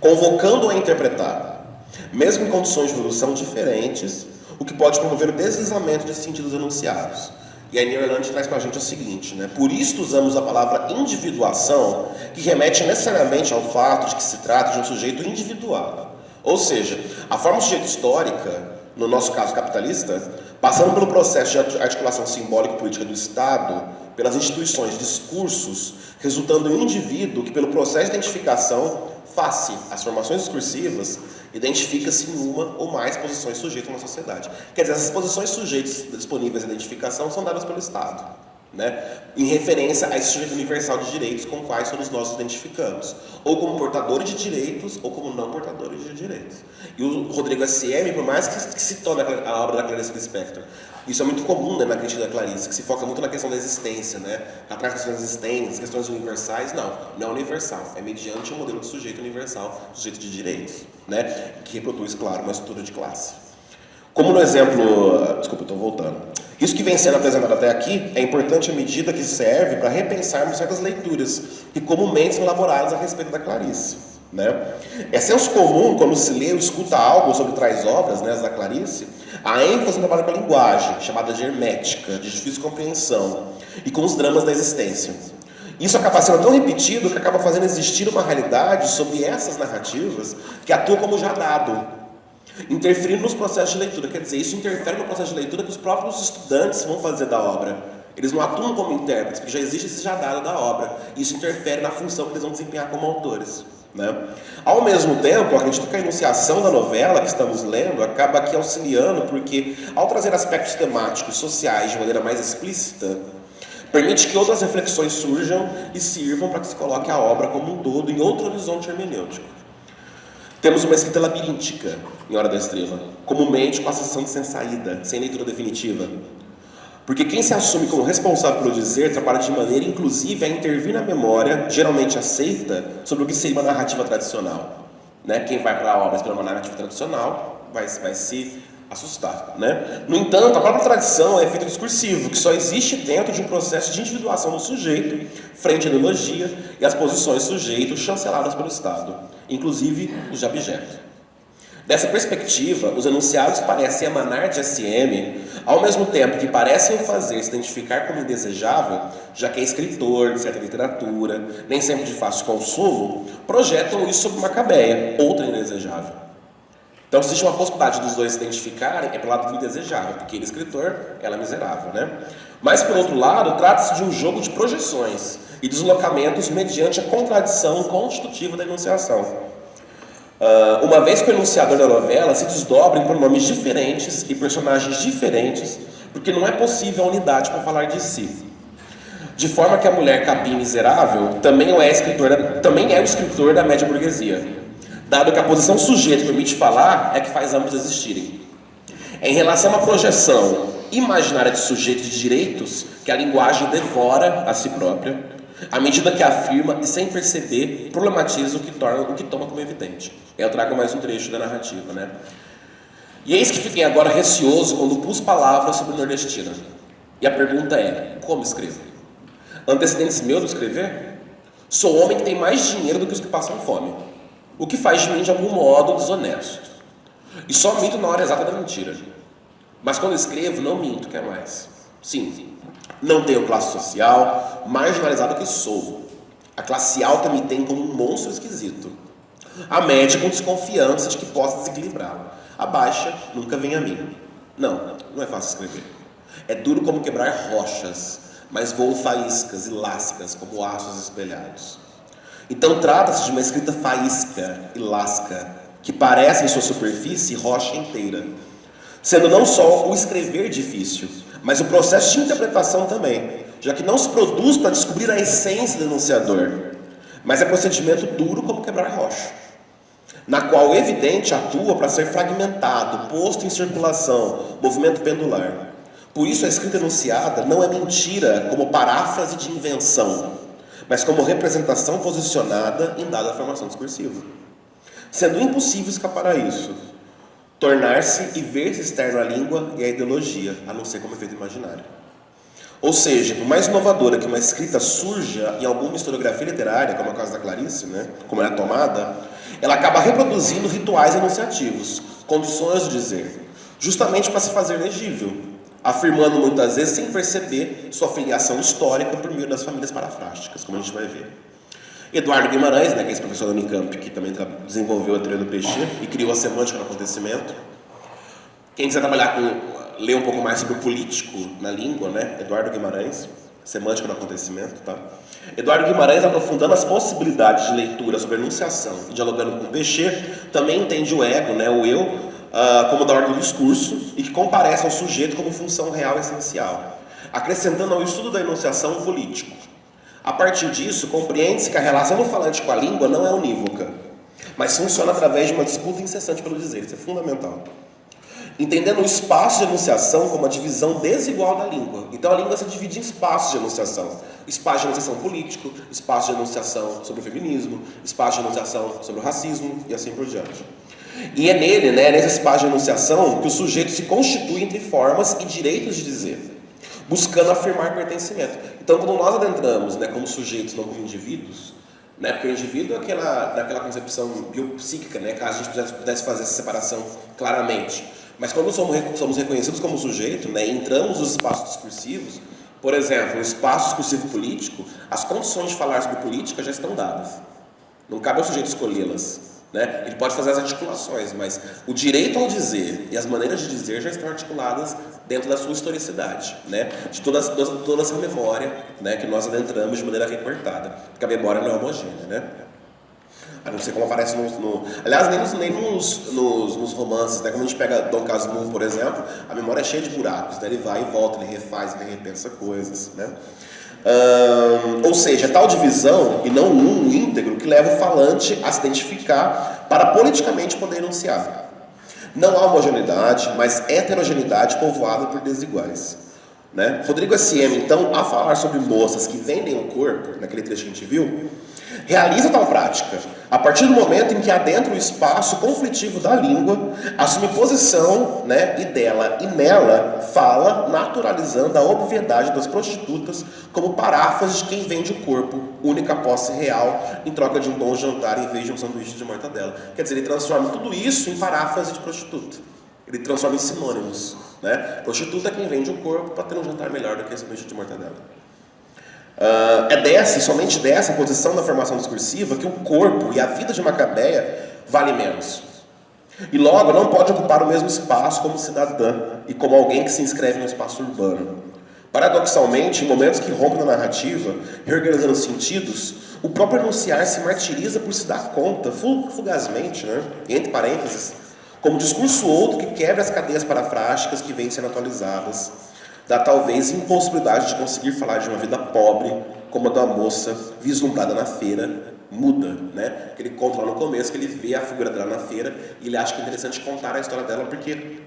Speaker 1: convocando-o a interpretar, mesmo em condições de produção diferentes, o que pode promover o deslizamento de sentidos enunciados. E aí Nerland traz para a gente o seguinte, né? Por isso usamos a palavra individuação, que remete necessariamente ao fato de que se trata de um sujeito individual. Ou seja, a forma de sujeito histórica, no nosso caso capitalista, passando pelo processo de articulação simbólico-política do Estado, pelas instituições, discursos, resultando em um indivíduo que, pelo processo de identificação, face às formações discursivas, identifica-se em uma ou mais posições sujeitas na sociedade. Quer dizer, essas posições sujeitas disponíveis à identificação são dadas pelo Estado, né? Em referência a esse sujeito universal de direitos com quais todos nós nos identificamos, ou como portadores de direitos, ou como não portadores de direitos. E o Rodrigo SM, por mais que se torne a obra da Clarice Lispector, isso é muito comum, né, na crítica da Clarice, que se foca muito na questão da existência, né? Atrás das questões da existência, questões universais, não é universal, é mediante um modelo de sujeito universal, sujeito de direitos, né? Que reproduz, claro, uma estrutura de classe. Como no exemplo, desculpa, estou voltando. Isso que vem sendo apresentado até aqui é importante à medida que serve para repensarmos certas leituras que comumente são elaboradas a respeito da Clarice. Né? É senso comum, quando se lê ou escuta algo sobre tais obras, né, da Clarice, a ênfase no trabalho com a linguagem, chamada de hermética, de difícil compreensão, e com os dramas da existência. Isso acaba sendo tão repetido que acaba fazendo existir uma realidade sobre essas narrativas que atua como já dado, interferindo nos processos de leitura. Quer dizer, isso interfere no processo de leitura que os próprios estudantes vão fazer da obra. Eles não atuam como intérpretes, porque já existe esse já dado da obra. Isso interfere na função que eles vão desempenhar como autores. Né? Ao mesmo tempo, acredito que a enunciação da novela que estamos lendo acaba aqui auxiliando, porque ao trazer aspectos temáticos e sociais de maneira mais explícita, permite que outras reflexões surjam e sirvam para que se coloque a obra como um todo em outro horizonte hermenêutico. Temos uma escrita labiríntica em Hora da Estrela, comumente com a sessão sem saída, sem leitura definitiva. Porque quem se assume como responsável pelo dizer trabalha de maneira, inclusive, a intervir na memória, geralmente aceita, sobre o que seria uma narrativa tradicional. Né? Quem vai para a obra esperando uma narrativa tradicional vai se assustar. Né? No entanto, a própria tradição é efeito discursivo, que só existe dentro de um processo de individuação do sujeito, frente à ideologia e às posições sujeitos chanceladas pelo Estado, inclusive os de abjeto. Dessa perspectiva, os enunciados parecem emanar de SM, ao mesmo tempo que parecem fazer se identificar como indesejável, já que é escritor de certa literatura, nem sempre de fácil consumo, projetam isso sobre Macabeia, outra indesejável. Então, se existe uma possibilidade dos dois se identificarem, é pelo lado do indesejável, porque ele é escritor, ela é miserável, né? Mas, por outro lado, trata-se de um jogo de projeções e deslocamentos mediante a contradição constitutiva da enunciação. Uma vez que o enunciador da novela se desdobra em pronomes diferentes e personagens diferentes, porque não é possível a unidade para falar de si. De forma que a mulher capim miserável também é o escritor da média burguesia, dado que a posição sujeito permite falar é que faz ambos existirem. É em relação à projeção imaginária de sujeito de direitos que a linguagem devora a si própria, à medida que afirma e, sem perceber, problematiza o que toma como evidente. Eu trago mais um trecho da narrativa, né? E eis que fiquei agora receoso quando pus palavras sobre nordestina. E a pergunta é, como escrevo? Antecedentes meus de escrever? Sou homem que tem mais dinheiro do que os que passam fome, o que faz de mim, de algum modo, desonesto. E só minto na hora exata da mentira. Mas quando escrevo, não minto, quer mais. Sim, não tenho classe social, marginalizado que sou. A classe alta me tem como um monstro esquisito. A média com desconfiança de que possa desequilibrá-lo. A baixa nunca vem a mim. Não é fácil escrever. É duro como quebrar rochas, mas voam faíscas e lascas como aços espelhados. Então trata-se de uma escrita faísca e lasca, que parece em sua superfície rocha inteira, sendo não só o escrever difícil, mas o processo de interpretação também, já que não se produz para descobrir a essência do enunciador, mas é procedimento duro como quebrar rocha, na qual o evidente atua para ser fragmentado, posto em circulação, movimento pendular. Por isso a escrita enunciada não é mentira como paráfrase de invenção, mas como representação posicionada em dada formação discursiva, sendo impossível escapar a isso, tornar-se e ver-se externo à língua e à ideologia, a não ser como efeito imaginário. Ou seja, por mais inovadora que uma escrita surja em alguma historiografia literária, como é o caso da Clarice, né, como é a tomada, ela acaba reproduzindo rituais enunciativos, condições do dizer, justamente para se fazer legível, afirmando muitas vezes sem perceber sua filiação histórica por meio das famílias parafrásticas, como a gente vai ver. Eduardo Guimarães, né, que é esse professor da Unicamp, que também desenvolveu a teoria do peixe e criou a semântica do acontecimento. Quem quiser ler um pouco mais sobre o político na língua, né, Eduardo Guimarães, semântica do acontecimento, tá? Eduardo Guimarães, aprofundando as possibilidades de leitura sobre a enunciação e dialogando com o peixe, também entende o ego, né, o eu, como da ordem do discurso e que comparece ao sujeito como função real e essencial, acrescentando ao estudo da enunciação o político. A partir disso, compreende-se que a relação do falante com a língua não é unívoca, mas funciona através de uma disputa incessante pelo dizer. Isso é fundamental. entendendo o espaço de enunciação como a divisão desigual da língua. Então a língua se divide em espaços de enunciação. Espaço de enunciação político, espaço de enunciação sobre o feminismo, espaço de enunciação sobre o racismo e assim por diante. E é nele, né, nesse espaço de enunciação, que o sujeito se constitui entre formas e direitos de dizer, buscando afirmar pertencimento. Então quando nós adentramos, né, como sujeitos, não como indivíduos, né, porque o indivíduo é daquela concepção biopsíquica, né, caso a gente pudesse fazer essa separação claramente. Mas quando somos reconhecidos como sujeito, né, entramos nos espaços discursivos, por exemplo, no espaço discursivo político, as condições de falar sobre política já estão dadas. Não cabe ao sujeito escolhê-las, né? Ele pode fazer as articulações, mas o direito ao dizer e as maneiras de dizer já estão articuladas dentro da sua historicidade, né? De toda essa memória, né, que nós adentramos de maneira recortada, porque a memória não é homogênea, né? A não ser como aparece aliás, nem nos romances, né? Como a gente pega Dom Casmurro, por exemplo, a memória é cheia de buracos, né? Ele vai e volta, ele refaz, ele repensa coisas, né? Ou seja, tal divisão, e não um íntegro, que leva o falante a se identificar para politicamente poder enunciar. Não há homogeneidade, mas heterogeneidade povoada por desiguais. Né? Rodrigo S.M., então, a falar sobre moças que vendem o corpo, naquele trecho que a gente viu, realiza tal prática a partir do momento em que adentra o espaço conflitivo da língua, assume posição, né, e dela e nela fala, naturalizando a obviedade das prostitutas como paráfrase de quem vende o corpo, única posse real, em troca de um bom jantar em vez de um sanduíche de mortadela. Quer dizer, ele transforma tudo isso em paráfrase de prostituta. Ele transforma em sinônimos. Né? Prostituta é quem vende o corpo para ter um jantar melhor do que esse sanduíche de mortadela. É somente dessa posição da formação discursiva que o corpo e a vida de Macabeia vale menos. E logo não pode ocupar o mesmo espaço como cidadã e como alguém que se inscreve no espaço urbano. Paradoxalmente, em momentos que rompem na narrativa, reorganizando os sentidos, o próprio enunciar se martiriza por se dar conta, fugazmente, né, entre parênteses, como discurso outro que quebra as cadeias parafrásticas que vêm sendo atualizadas, da talvez impossibilidade de conseguir falar de uma vida pobre, como a da moça vislumbrada na feira, muda, né? Que ele conta lá no começo, que ele vê a figura dela na feira e ele acha que é interessante contar a história dela porque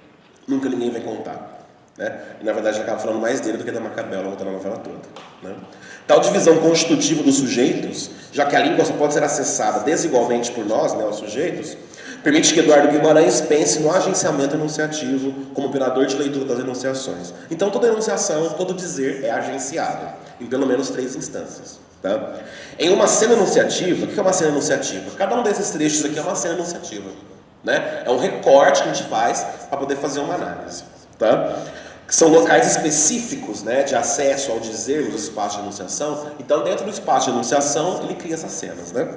Speaker 1: nunca ninguém vai contar. Né? E na verdade ele acaba falando mais dele do que da Macabeu ao longo da novela toda. Né? Tal divisão constitutiva dos sujeitos, já que a língua só pode ser acessada desigualmente por nós, né, os sujeitos, permite que Eduardo Guimarães pense no agenciamento enunciativo como operador de leitura das enunciações. Então toda enunciação, todo dizer é agenciado, em pelo menos 3 instâncias. Tá? Em uma cena enunciativa, o que é uma cena enunciativa? Cada um desses trechos aqui é uma cena enunciativa. Né? É um recorte que a gente faz para poder fazer uma análise. Tá? Que são locais específicos, né, de acesso ao dizer nos espaços de enunciação. Então, dentro do espaço de enunciação, ele cria essas cenas. Né?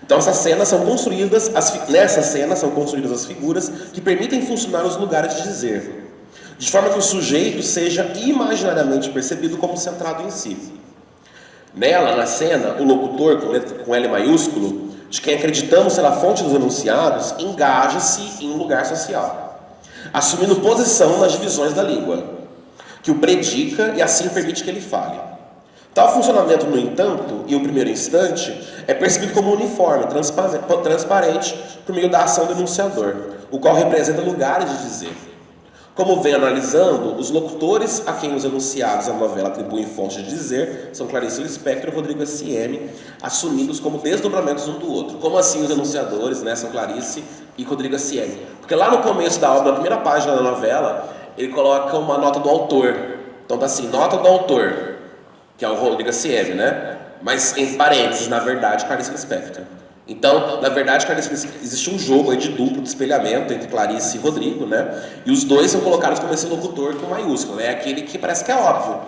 Speaker 1: Então, essas cenas são construídas, nessas cenas são construídas as figuras que permitem funcionar os lugares de dizer, de forma que o sujeito seja imaginariamente percebido como centrado em si. Nela, na cena, o locutor, com L maiúsculo, de quem acreditamos ser a fonte dos enunciados, engaja-se em um lugar social, assumindo posição nas divisões da língua, que o predica e assim permite que ele fale. Tal funcionamento, no entanto, em um primeiro instante, é percebido como uniforme, transparente, por meio da ação do enunciador, o qual representa lugares de dizer. Como vem analisando, os locutores a quem os enunciados da novela atribuem fonte de dizer são Clarice Lispector e Rodrigo S.M., assumidos como desdobramentos um do outro. Como assim os enunciadores, né, são Clarice e Rodrigo S.M.? Porque lá no começo da obra, na primeira página da novela, ele coloca uma nota do autor. Então tá assim, nota do autor, que é o Rodrigo S.M., né? Mas em parênteses, na verdade, Clarice Lispector. Então, na verdade, existe um jogo aí de duplo, de espelhamento entre Clarice e Rodrigo, né? E os dois são colocados como esse locutor com maiúsculo, né? Aquele que parece que é óbvio.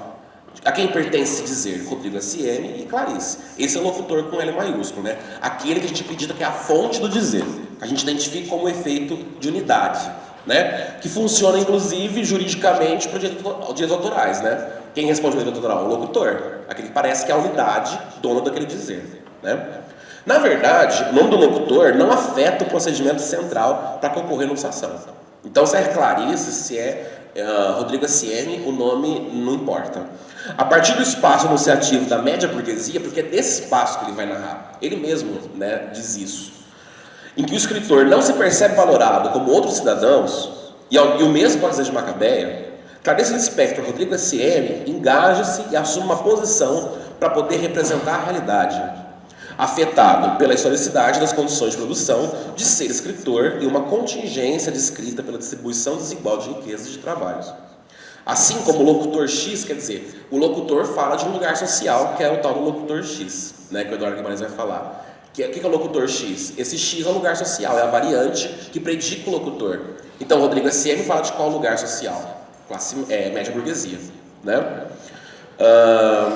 Speaker 1: A quem pertence dizer Rodrigo S.M. e Clarice. Esse é o locutor com L maiúsculo, né? Aquele que a gente acredita que é a fonte do dizer. A gente identifica como efeito de unidade, né? Que funciona, inclusive, juridicamente para direitos autorais, né? Quem responde o direito autoral? O locutor. Aquele que parece que é a unidade dona daquele dizer, né? Na verdade, o nome do locutor não afeta o procedimento central para que ocorra a enunciação. Então, se é Clarice, se é Rodrigo S.M., o nome não importa. A partir do espaço enunciativo da média burguesia, porque é desse espaço que ele vai narrar, ele mesmo, né, diz isso, em que o escritor não se percebe valorado como outros cidadãos, E o mesmo pode dizer de Macabeia. Clarice Lispector, Rodrigo S.M. engaja-se e assume uma posição para poder representar a realidade, afetado pela historicidade das condições de produção, de ser escritor e uma contingência descrita pela distribuição desigual de riquezas e de trabalhos. Assim como o locutor X, quer dizer, o locutor fala de um lugar social, que é o tal do locutor X, né, que o Eduardo Guimarães vai falar. O que é o locutor X? Esse X é o lugar social, é a variante que predica o locutor. Então, Rodrigo S.M. fala de qual lugar social? Classe média burguesia, né?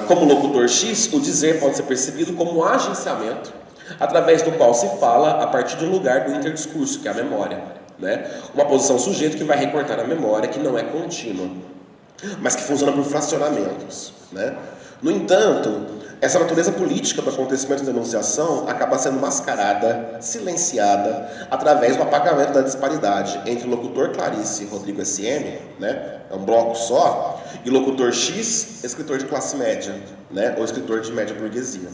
Speaker 1: Como locutor X, o dizer pode ser percebido como um agenciamento através do qual se fala a partir de um lugar do interdiscurso, que é a memória, né? Uma posição sujeito que vai recortar a memória, que não é contínua, mas que funciona por fracionamentos, né? No entanto, essa natureza política do acontecimento da enunciação acaba sendo mascarada, silenciada, através do apagamento da disparidade entre o locutor Clarice e Rodrigo S.M., né? É um bloco só, e o locutor X, escritor de classe média, né? Ou escritor de média burguesia.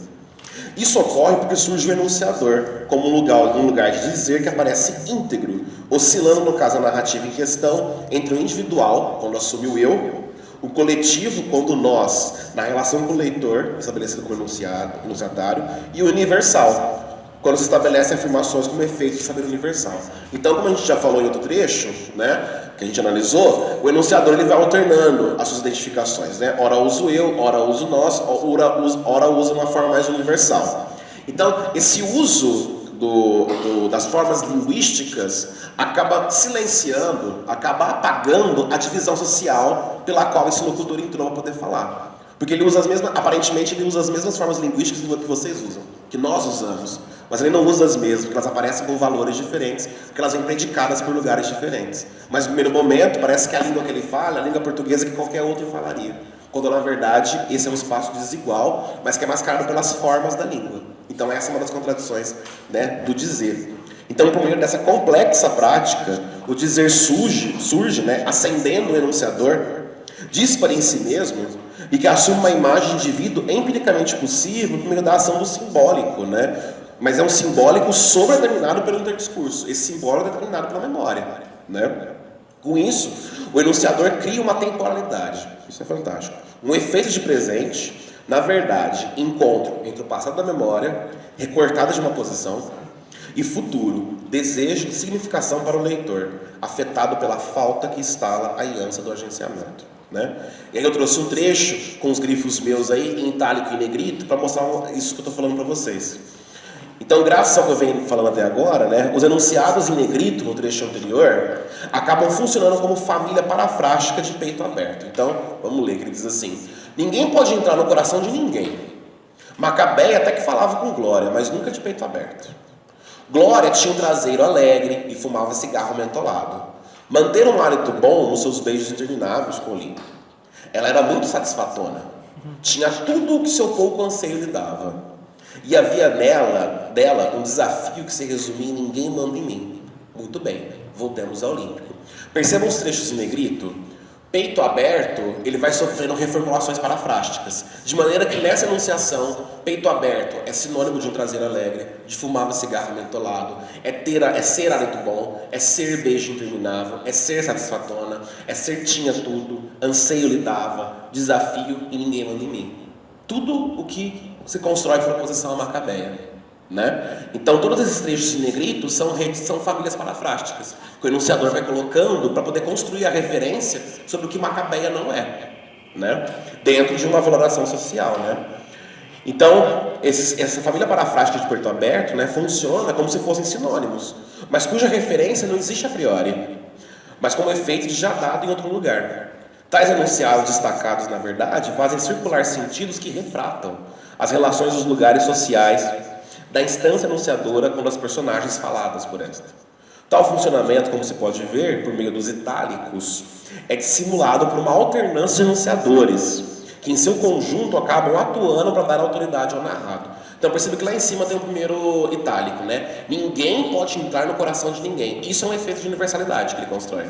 Speaker 1: Isso ocorre porque surge o enunciador como um lugar de dizer que aparece íntegro, oscilando, no caso, a narrativa em questão, entre o individual, quando assume o eu, o coletivo, quando nós, na relação com o leitor, estabelecido como enunciatário, e o universal, quando se estabelecem afirmações como efeito de saber universal. Então, como a gente já falou em outro trecho, né, que a gente analisou, o enunciador ele vai alternando as suas identificações, né? Ora uso eu, ora uso nós, ora usa uma forma mais universal. Então, esse uso das formas linguísticas acaba silenciando, acaba apagando a divisão social pela qual esse locutor entrou para poder falar. Porque ele usa aparentemente ele usa as mesmas formas linguísticas que vocês usam, que nós usamos, mas ele não usa as mesmas, porque elas aparecem com valores diferentes, porque elas vêm predicadas por lugares diferentes. Mas no primeiro momento parece que a língua que ele fala é a língua portuguesa que qualquer outro falaria, quando na verdade esse é um espaço desigual, mas que é mascarado pelas formas da língua. Então essa é uma das contradições, né, do dizer. Então, por meio dessa complexa prática, o dizer surge, né, ascendendo o enunciador, dispara em si mesmo, e que assume uma imagem de indivíduo empiricamente possível por meio da ação do simbólico, né? Mas é um simbólico sobredeterminado pelo interdiscurso. Esse simbólico é determinado pela memória, né? Com isso, o enunciador cria uma temporalidade. Isso é fantástico. Um efeito de presente, na verdade, encontro entre o passado da memória, recortada de uma posição, e futuro, desejo de significação para o leitor, afetado pela falta que instala a aliança do agenciamento, né? E aí eu trouxe um trecho com os grifos meus aí, em itálico e negrito, para mostrar isso que eu estou falando para vocês. Então, graças ao que eu venho falando até agora, né, os enunciados em negrito, no trecho anterior, acabam funcionando como família parafrástica de peito aberto. Então, vamos ler, que ele diz assim: ninguém pode entrar no coração de ninguém. Macabeia até que falava com Glória, mas nunca de peito aberto. Glória tinha um traseiro alegre e fumava cigarro mentolado. Manter um hálito bom nos seus beijos intermináveis com Olímpio. Ela era muito satisfatona. Tinha tudo o que seu pouco anseio lhe dava. E havia dela um desafio que se resumia em ninguém manda em mim. Muito bem, voltemos ao Olímpico. Percebam os trechos em negrito? Peito aberto, ele vai sofrendo reformulações parafrásticas. De maneira que nessa enunciação, peito aberto é sinônimo de um traseiro alegre, de fumar cigarro mentolado, é ser hálito bom, é ser beijo interminável, é ser satisfatona, é ser tinha tudo, anseio lhe dava, desafio e ninguém manda em mim. Tudo o que se constrói por oposição a Macabeia, né? Então todos esses trechos em negrito são famílias parafrásticas que o enunciador vai colocando para poder construir a referência sobre o que Macabeia não é, né? Dentro de uma valoração social, né? Então essa família parafrástica de peito aberto, né, funciona como se fossem sinônimos, mas cuja referência não existe a priori, mas como efeito de já dado em outro lugar. Tais enunciados destacados, na verdade, fazem circular sentidos que refratam as relações dos lugares sociais da instância enunciadora com as personagens faladas por esta. Tal funcionamento, como se pode ver, por meio dos itálicos, é dissimulado por uma alternância de enunciadores, que em seu conjunto acabam atuando para dar autoridade ao narrado. Então percebe que lá em cima tem o primeiro itálico, né? Ninguém pode entrar no coração de ninguém. Isso é um efeito de universalidade que ele constrói,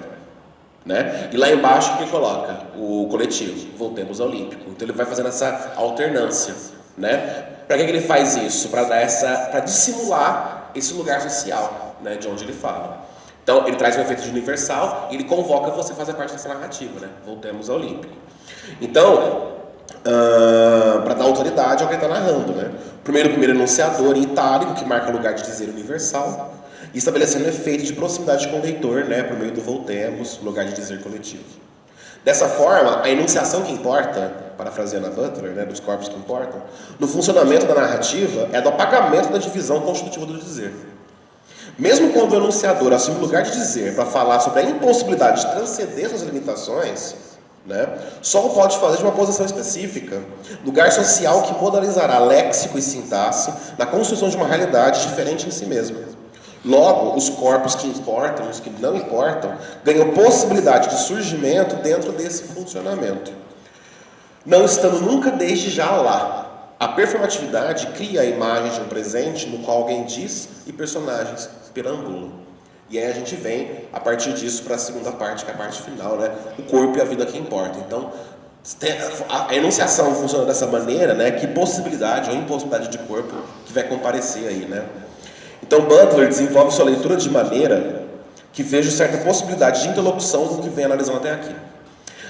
Speaker 1: né? E lá embaixo que ele coloca o coletivo, voltemos ao Olímpico. Então ele vai fazendo essa alternância, né? Para que ele faz isso? Para dissimular esse lugar social, né, de onde ele fala. Então, ele traz um efeito de universal e ele convoca você a fazer parte dessa narrativa, né? Voltemos ao Olímpico. Então, para dar autoridade ao que ele está narrando, né? Primeiro enunciador em itálico, que marca o lugar de dizer universal, e estabelecendo um efeito de proximidade com o leitor, né? Por meio do voltemos, lugar de dizer coletivo. Dessa forma, a enunciação que importa, parafraseando a Butler, né, dos corpos que importam, no funcionamento da narrativa é do apagamento da divisão constitutiva do dizer. Mesmo quando o enunciador assume o lugar de dizer para falar sobre a impossibilidade de transcender suas limitações, né, só o pode fazer de uma posição específica, lugar social que modalizará léxico e sintaxe na construção de uma realidade diferente em si mesma. Logo, os corpos que importam, os que não importam, ganham possibilidade de surgimento dentro desse funcionamento. Não estando nunca desde já lá, a performatividade cria a imagem de um presente no qual alguém diz e personagens perambulam. E aí a gente vem, a partir disso, para a segunda parte, que é a parte final, né? O corpo e a vida que importa. Então, a enunciação funciona dessa maneira, né? Que possibilidade ou impossibilidade de corpo que vai comparecer aí, né? Então, Butler desenvolve sua leitura de maneira que veja certa possibilidade de interlocução com o que vem analisando até aqui.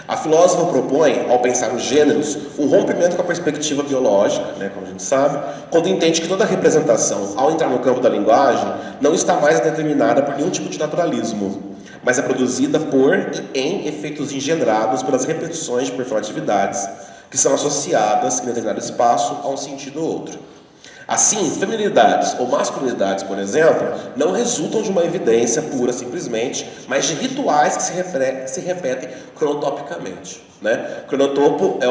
Speaker 1: A filósofa propõe, ao pensar os gêneros, um rompimento com a perspectiva biológica, né, como a gente sabe, quando entende que toda representação, ao entrar no campo da linguagem, não está mais determinada por nenhum tipo de naturalismo, mas é produzida por e em efeitos engendrados pelas repetições de performatividades que são associadas, em determinado espaço, a um sentido ou outro. Assim, feminilidades ou masculinidades, por exemplo, não resultam de uma evidência pura simplesmente, mas de rituais que se repetem cronotopicamente. Né? Cronotopo é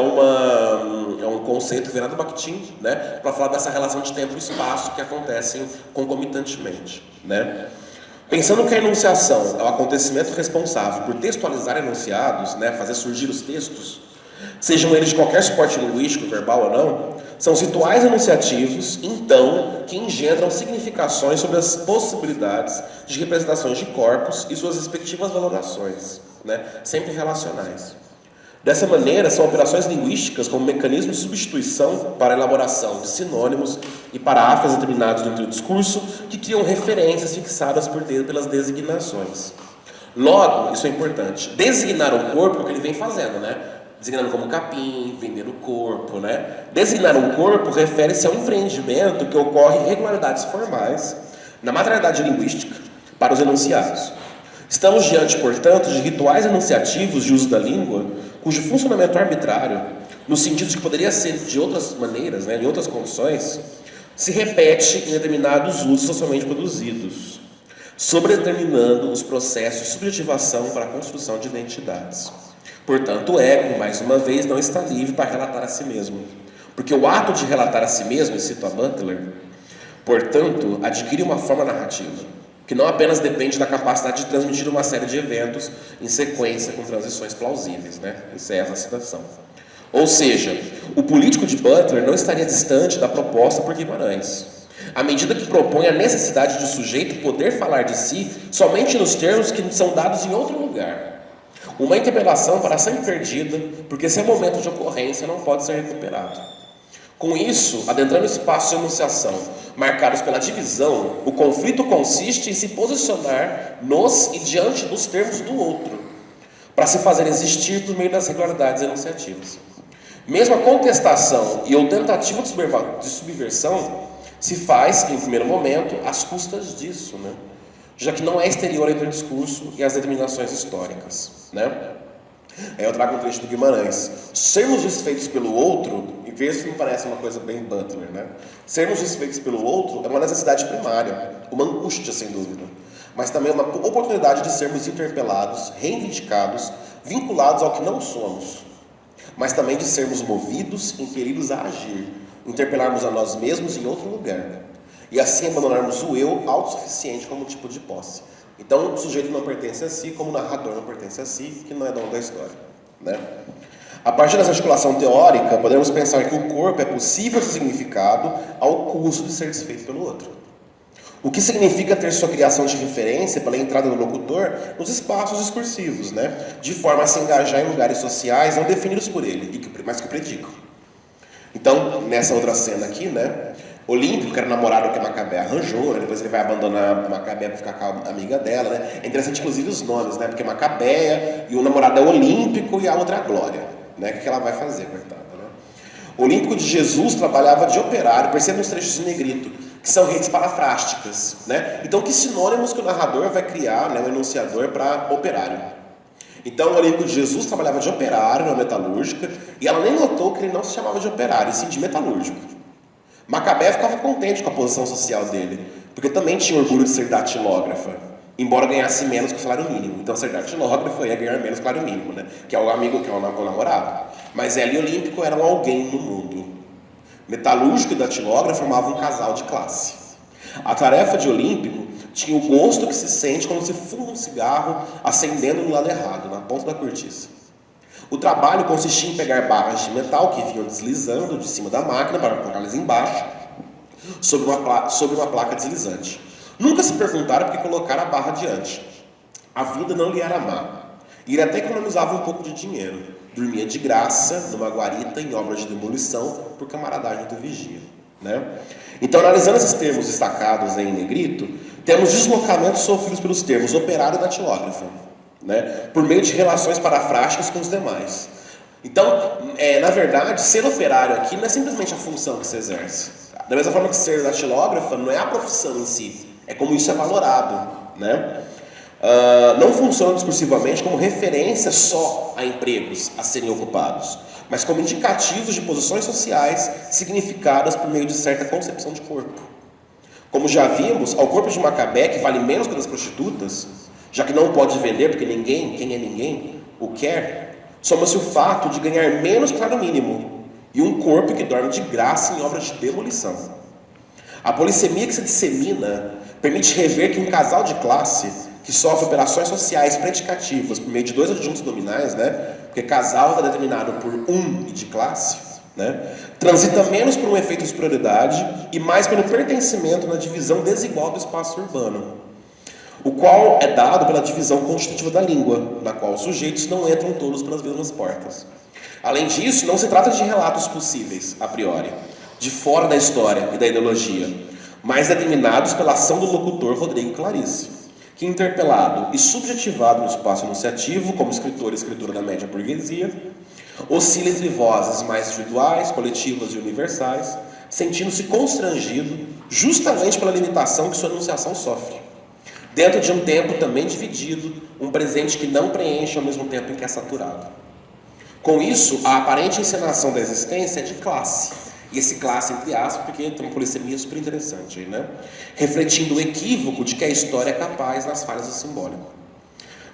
Speaker 1: um conceito que vem lá do Bakhtin, né? Para falar dessa relação de tempo e espaço que acontecem concomitantemente. Né? Pensando que a enunciação é o acontecimento responsável por textualizar enunciados, né? Fazer surgir os textos, sejam eles de qualquer suporte linguístico, verbal ou não, são os rituais enunciativos, então, que engendram significações sobre as possibilidades de representações de corpos e suas respectivas valorações, né? Sempre relacionais. Dessa maneira, são operações linguísticas como mecanismo de substituição para a elaboração de sinônimos e paráfrases determinados dentro do discurso que criam referências fixadas pelas designações. Logo, isso é importante, designar o corpo é o que ele vem fazendo, né? Designando como capim, vender o corpo, né? Designar um corpo refere-se ao empreendimento que ocorre em regularidades formais na materialidade linguística para os enunciados. Estamos diante, portanto, de rituais enunciativos de uso da língua, cujo funcionamento arbitrário, no sentido de que poderia ser de outras maneiras, né, em outras condições, se repete em determinados usos socialmente produzidos, sobredeterminando os processos de subjetivação para a construção de identidades. Portanto, o ego, mais uma vez, não está livre para relatar a si mesmo. Porque o ato de relatar a si mesmo, e cito a Butler, portanto, adquire uma forma narrativa, que não apenas depende da capacidade de transmitir uma série de eventos em sequência com transições plausíveis, né? Encerra a citação. Ou seja, o político de Butler não estaria distante da proposta por Guimarães, à medida que propõe a necessidade de o sujeito poder falar de si somente nos termos que são dados em outro lugar. Uma interpelação para sempre perdida, porque seu momento de ocorrência não pode ser recuperado. Com isso, adentrando espaços de enunciação marcados pela divisão, o conflito consiste em se posicionar nos e diante dos termos do outro, para se fazer existir por meio das regularidades enunciativas. Mesmo a contestação e ou tentativa de subversão se faz, em primeiro momento, às custas disso, né? Já que não é exterior entre o discurso e as determinações históricas. Né? Aí eu trago um trecho do Guimarães. Sermos desfeitos pelo outro, e veja se me parece uma coisa bem Butler, né? Sermos desfeitos pelo outro é uma necessidade primária, uma angústia, sem dúvida, mas também uma oportunidade de sermos interpelados, reivindicados, vinculados ao que não somos, mas também de sermos movidos, impelidos a agir, interpelarmos a nós mesmos em outro lugar, e assim abandonarmos o eu autossuficiente como tipo de posse. Então, o sujeito não pertence a si, como o narrador não pertence a si, que não é dono da história. Né? A partir dessa articulação teórica, podemos pensar que o corpo é possível ser significado ao custo de ser desfeito pelo outro. O que significa ter sua criação de referência pela entrada do locutor nos espaços discursivos, né? De forma a se engajar em lugares sociais não definidos por ele, mas que o predicam. Então, nessa outra cena aqui, né? Olímpico, que era o namorado que a Macabé arranjou, né? Depois ele vai abandonar a Macabé para ficar com a amiga dela, né? É interessante, inclusive, os nomes, né? Porque Macabéia e o namorado é Olímpico e a outra é a Glória, né? O que ela vai fazer, coitada, né? O Olímpico de Jesus trabalhava de operário, perceba os trechos em negrito, que são redes parafrásticas, né? Então, que sinônimos que o narrador vai criar, né? O enunciador para operário. Então, o Olímpico de Jesus trabalhava de operário na metalúrgica e ela nem notou que ele não se chamava de operário, e sim de metalúrgico. Macabé ficava contente com a posição social dele, porque também tinha orgulho de ser datilógrafa, embora ganhasse menos que o salário mínimo. Então, ser datilógrafa ia ganhar menos que o salário mínimo, né? Que é o amigo, que é o namorado. Mas ela e Olímpico eram alguém no mundo. Metalúrgico e datilógrafo formavam um casal de classe. A tarefa de Olímpico tinha o gosto que se sente quando se fuma um cigarro acendendo no lado errado, na ponta da cortiça. O trabalho consistia em pegar barras de metal que vinham deslizando de cima da máquina para colocá-las embaixo, sobre uma placa deslizante. Nunca se perguntaram por que colocar a barra adiante. A vida não lhe era má. E ele até economizava um pouco de dinheiro. Dormia de graça, numa guarita, em obra de demolição, por camaradagem do vigia, né? Então, analisando esses termos destacados em negrito, temos deslocamentos sofridos pelos termos operário e datilógrafo, né? Por meio de relações parafrásticas com os demais. Então, na verdade, ser operário aqui não é simplesmente a função que se exerce. Da mesma forma que ser datilógrafo não é a profissão em si, é como isso é valorado, né? Não funciona discursivamente como referência só a empregos a serem ocupados, mas como indicativos de posições sociais significadas por meio de certa concepção de corpo. Como já vimos, ao corpo de Macabé, que vale menos que o das prostitutas, já que não pode vender porque ninguém, quem é ninguém, o quer, soma-se o fato de ganhar menos que o salário mínimo e um corpo que dorme de graça em obras de demolição. A polissemia que se dissemina permite rever que um casal de classe que sofre operações sociais predicativas por meio de dois adjuntos nominais, né? Porque casal está determinado por um e de classe, né? Transita menos por um efeito de superioridade e mais pelo pertencimento na divisão desigual do espaço urbano, o qual é dado pela divisão constitutiva da língua, na qual os sujeitos não entram todos pelas mesmas portas. Além disso, não se trata de relatos possíveis, a priori, de fora da história e da ideologia, mas determinados pela ação do locutor Rodrigo Clarice, que, interpelado e subjetivado no espaço enunciativo, como escritor e escritora da média burguesia, oscila entre vozes mais individuais, coletivas e universais, sentindo-se constrangido justamente pela limitação que sua enunciação sofre. Dentro de um tempo também dividido, um presente que não preenche ao mesmo tempo em que é saturado. Com isso, a aparente encenação da existência é de classe. E esse classe, entre aspas, porque tem uma polissemia super interessante aí, né? Refletindo o equívoco de que a história é capaz nas falhas do simbólico.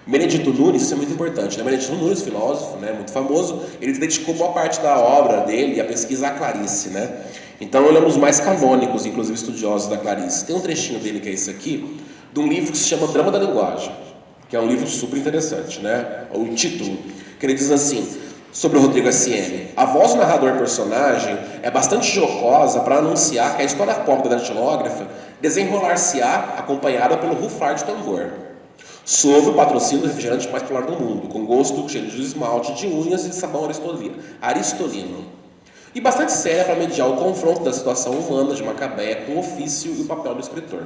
Speaker 1: Benedito Nunes, isso é muito importante, né? Benedito Nunes, filósofo, né, muito famoso, ele dedicou boa parte da obra dele à pesquisa à Clarice, né? Então, ele é um dos mais canônicos, inclusive estudiosos da Clarice. Tem um trechinho dele que é esse aqui, de um livro que se chama Drama da Linguagem, que é um livro super interessante, né? O título, que ele diz assim, sobre o Rodrigo S.M. A voz do narrador-personagem é bastante jocosa para anunciar que a história pop da datilógrafa desenrolar-se-á acompanhada pelo rufar de tambor, sob o patrocínio do refrigerante mais popular do mundo, com gosto cheio de esmalte, de unhas e de sabão aristolino. E bastante séria para mediar o confronto da situação humana de Macabé com o ofício e o papel do escritor.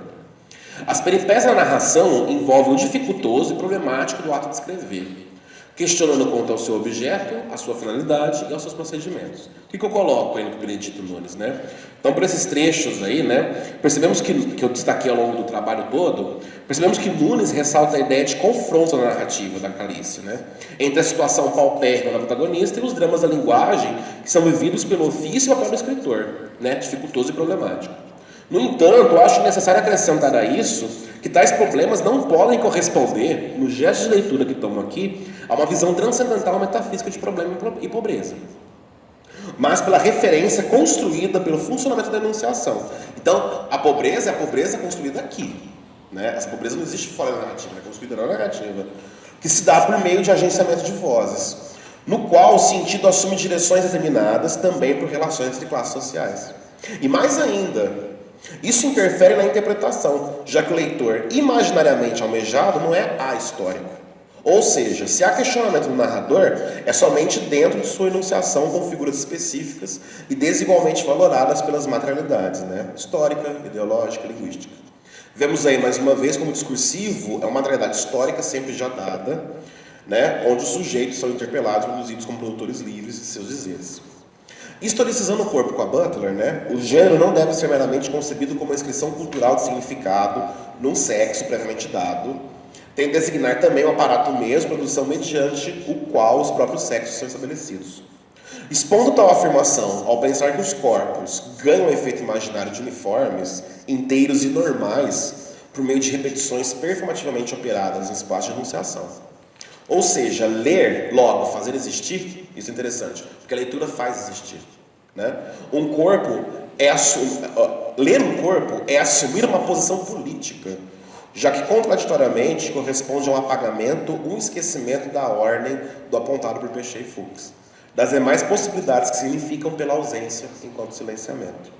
Speaker 1: As peripécias da narração envolvem o dificultoso e problemático do ato de escrever, questionando quanto ao seu objeto, à sua finalidade e aos seus procedimentos. O que eu coloco aí no Benedito Nunes, né? Então, por esses trechos aí, né, percebemos que eu destaquei ao longo do trabalho todo, percebemos que Nunes ressalta a ideia de confronto na narrativa da Clarice, né, entre a situação paupérrima da protagonista e os dramas da linguagem que são vividos pelo ofício e papel do escritor, né, dificultoso e problemático. No entanto, eu acho necessário acrescentar a isso que tais problemas não podem corresponder, no gesto de leitura que tomo aqui, a uma visão transcendental metafísica de problema e pobreza, mas pela referência construída pelo funcionamento da enunciação. Então, a pobreza é a pobreza construída aqui, né? Essa pobreza não existe fora da narrativa, é construída na narrativa, que se dá por meio de agenciamento de vozes, no qual o sentido assume direções determinadas também por relações entre classes sociais. E mais ainda, isso interfere na interpretação, já que o leitor imaginariamente almejado não é ahistórico. Ou seja, se há questionamento do narrador, é somente dentro de sua enunciação com figuras específicas e desigualmente valoradas pelas materialidades, né? Histórica, ideológica, linguística. Vemos aí, mais uma vez, como discursivo é uma materialidade histórica sempre já dada, né? Onde os sujeitos são interpelados e produzidos como produtores livres de seus dizeres. Historicizando o corpo com a Butler, né? O gênero não deve ser meramente concebido como uma inscrição cultural de significado num sexo previamente dado, tem de designar também o aparato mesmo, produção mediante o qual os próprios sexos são estabelecidos. Expondo tal afirmação, ao pensar que os corpos ganham um efeito imaginário de uniformes, inteiros e normais, por meio de repetições performativamente operadas em espaço de enunciação. Ou seja, ler, logo, fazer existir, isso é interessante, porque a leitura faz existir. Né? Ler um corpo é assumir uma posição política, já que contraditoriamente corresponde a um apagamento, um esquecimento da ordem do apontado por Péchet e Fuchs, das demais possibilidades que significam pela ausência enquanto silenciamento.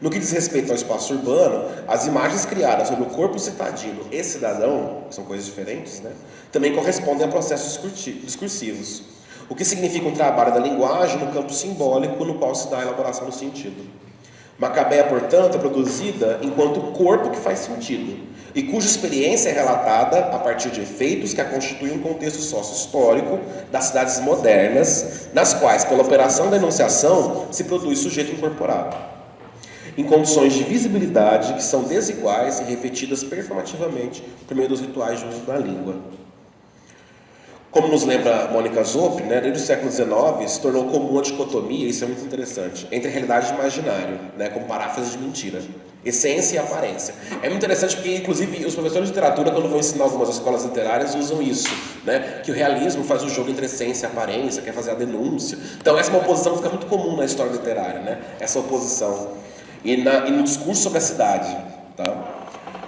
Speaker 1: No que diz respeito ao espaço urbano, as imagens criadas sobre o corpo citadino e cidadão, que são coisas diferentes, né, também correspondem a processos discursivos, o que significa um trabalho da linguagem no campo simbólico no qual se dá a elaboração do sentido. Macabeia, portanto, é produzida enquanto corpo que faz sentido, e cuja experiência é relatada a partir de efeitos que a constituem um contexto sócio-histórico das cidades modernas, nas quais, pela operação da enunciação, se produz sujeito incorporado, em condições de visibilidade que são desiguais e repetidas performativamente por meio dos rituais de uso da língua. Como nos lembra Mônica Zopp, né, desde o século XIX se tornou comum a dicotomia, isso é muito interessante, entre realidade e imaginário, né, como paráfrase de mentira, essência e aparência. É muito interessante porque, inclusive, os professores de literatura, quando vão ensinar algumas escolas literárias, usam isso, né, que o realismo faz o jogo entre essência e aparência, quer fazer a denúncia. Então, essa é uma oposição que fica muito comum na história literária, né, essa oposição. E no discurso sobre a cidade. Tá?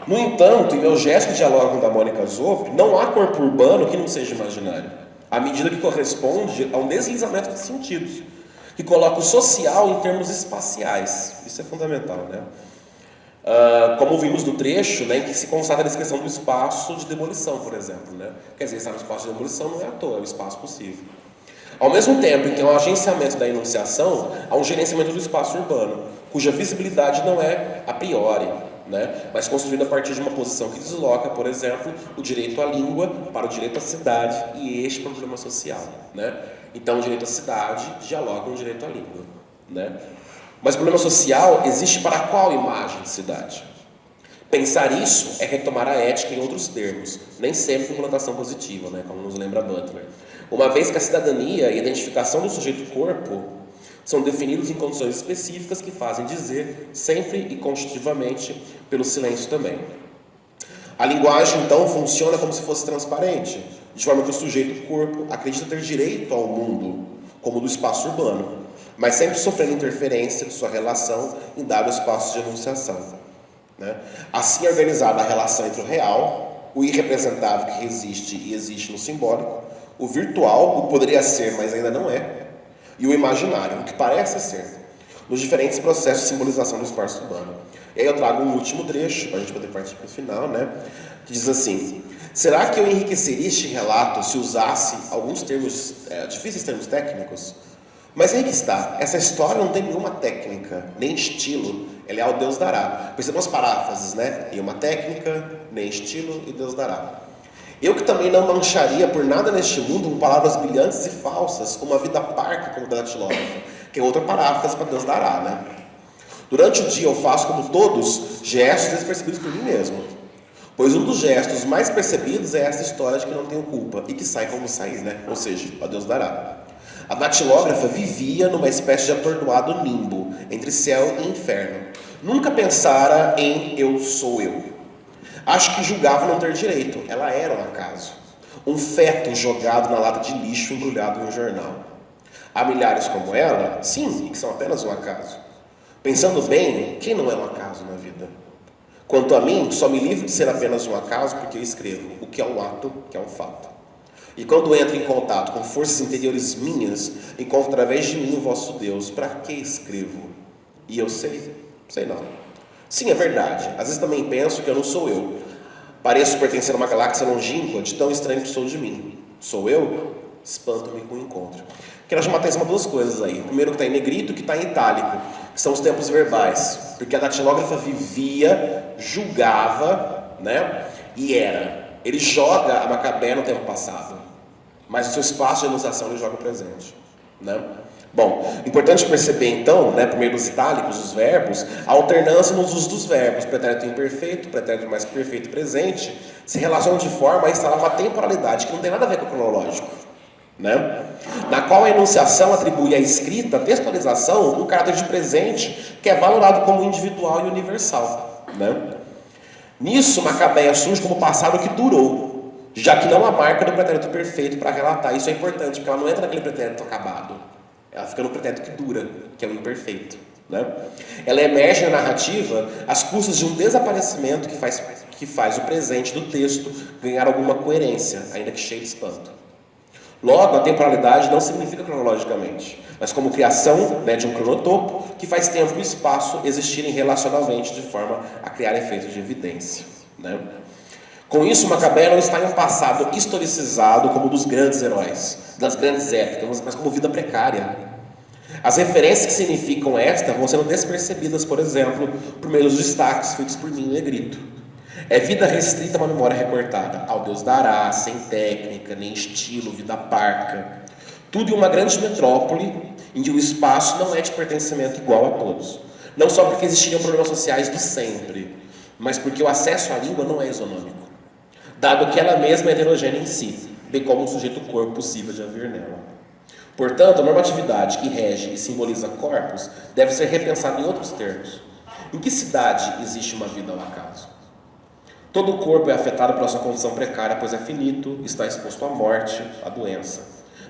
Speaker 1: No entanto, em meu gesto de diálogo com o da Mônica Zopp, não há corpo urbano que não seja imaginário, à medida que corresponde a um deslizamento de sentidos, que coloca o social em termos espaciais. Isso é fundamental, né? Como vimos no trecho, né, em que se constata a descrição do espaço de demolição, por exemplo. Né? Quer dizer, estar no espaço de demolição não é à toa, é o espaço possível. Ao mesmo tempo em que há um agenciamento da enunciação, há um gerenciamento do espaço urbano, cuja visibilidade não é a priori, né, mas construída a partir de uma posição que desloca, por exemplo, o direito à língua para o direito à cidade e este para o problema social. Né? Então, o direito à cidade dialoga com o direito à língua. Né? Mas o problema social existe para qual imagem de cidade? Pensar isso é retomar a ética em outros termos, nem sempre com conotação positiva, né, como nos lembra Butler. Uma vez que a cidadania e a identificação do sujeito-corpo são definidos em condições específicas que fazem dizer, sempre e constitutivamente, pelo silêncio também. A linguagem, então, funciona como se fosse transparente, de forma que o sujeito-corpo acredita ter direito ao mundo, como do espaço urbano, mas sempre sofrendo interferência de sua relação em dado espaço de enunciação. Né? Assim é organizada a relação entre o real, o irrepresentável que resiste e existe no simbólico, o virtual, o que poderia ser, mas ainda não é, e o imaginário, o que parece ser, nos diferentes processos de simbolização do espaço urbano. E aí eu trago um último trecho, para a gente poder partir para o final, né? Que diz assim: será que eu enriqueceria este relato se usasse alguns termos, difíceis termos técnicos? Mas aí que está, essa história não tem nenhuma técnica, nem estilo, ela é ao Deus dará. Percebam as paráfrases, né? Nenhuma técnica, nem estilo, e Deus dará. Eu que também não mancharia por nada neste mundo com palavras brilhantes e falsas, uma vida parca como datilógrafa, que é outra paráfrase para Deus dará, né? Durante o dia eu faço, como todos, gestos despercebidos por mim mesmo. Pois um dos gestos mais percebidos é essa história de que não tenho culpa, e que sai como sair, né? Ou seja, a Deus dará. A datilógrafa vivia numa espécie de atordoado limbo, entre céu e inferno. Nunca pensara em eu sou eu. Acho que julgava não ter direito. Ela era um acaso. Um feto jogado na lata de lixo embrulhado em um jornal. Há milhares como ela, sim, e que são apenas um acaso. Pensando bem, quem não é um acaso na vida? Quanto a mim, só me livro de ser apenas um acaso porque eu escrevo o que é um ato, que é um fato. E quando entro em contato com forças interiores minhas, encontro através de mim o vosso Deus. Para que escrevo? E eu sei não. Sim, é verdade. Às vezes também penso que eu não sou eu. Pareço pertencer a uma galáxia longínqua, de tão estranho que sou de mim. Sou eu? Espanto-me com o encontro. Quero chamar a atenção para duas coisas aí. Primeiro que está em negrito, que está em itálico, que são os tempos verbais. Porque a datilógrafa vivia, julgava, né? E era. Ele joga a Macabeia no tempo passado, mas o seu espaço de enunciação ele joga o presente, né? Bom, importante perceber então, né, por meio dos itálicos, os verbos, a alternância nos usos dos verbos, pretérito imperfeito, pretérito mais que perfeito e presente, se relacionam de forma a instalar uma temporalidade que não tem nada a ver com o cronológico, né? Na qual a enunciação atribui à escrita, à textualização, um caráter de presente que é valorado como individual e universal, né? Nisso, Macabeia surge como passado que durou, já que não há marca do pretérito perfeito para relatar. Isso é importante, porque ela não entra naquele pretérito acabado. Ela fica no pretérito que dura, que é o imperfeito, né? Ela emerge na narrativa às custas de um desaparecimento que faz o presente do texto ganhar alguma coerência, ainda que cheio de espanto. Logo, a temporalidade não significa cronologicamente, mas como criação, né, de um cronotopo que faz tempo e espaço existirem relacionalmente de forma a criar efeitos de evidência, né? Com isso, Macabeia não está em um passado historicizado como dos grandes heróis, das grandes épocas, mas como vida precária. As referências que significam esta vão sendo despercebidas, por exemplo, por meio dos destaques feitos por mim em negrito. É vida restrita a uma memória recortada, ao Deus dará, sem técnica, nem estilo, vida parca. Tudo em uma grande metrópole, em que o espaço não é de pertencimento igual a todos. Não só porque existiriam problemas sociais do sempre, mas porque o acesso à língua não é isonômico, dado que ela mesma é heterogênea em si, bem como um sujeito-corpo possível de haver nela. Portanto, a normatividade que rege e simboliza corpos deve ser repensada em outros termos. Em que cidade existe uma vida ao acaso? Todo o corpo é afetado pela sua condição precária, pois é finito, está exposto à morte, à doença.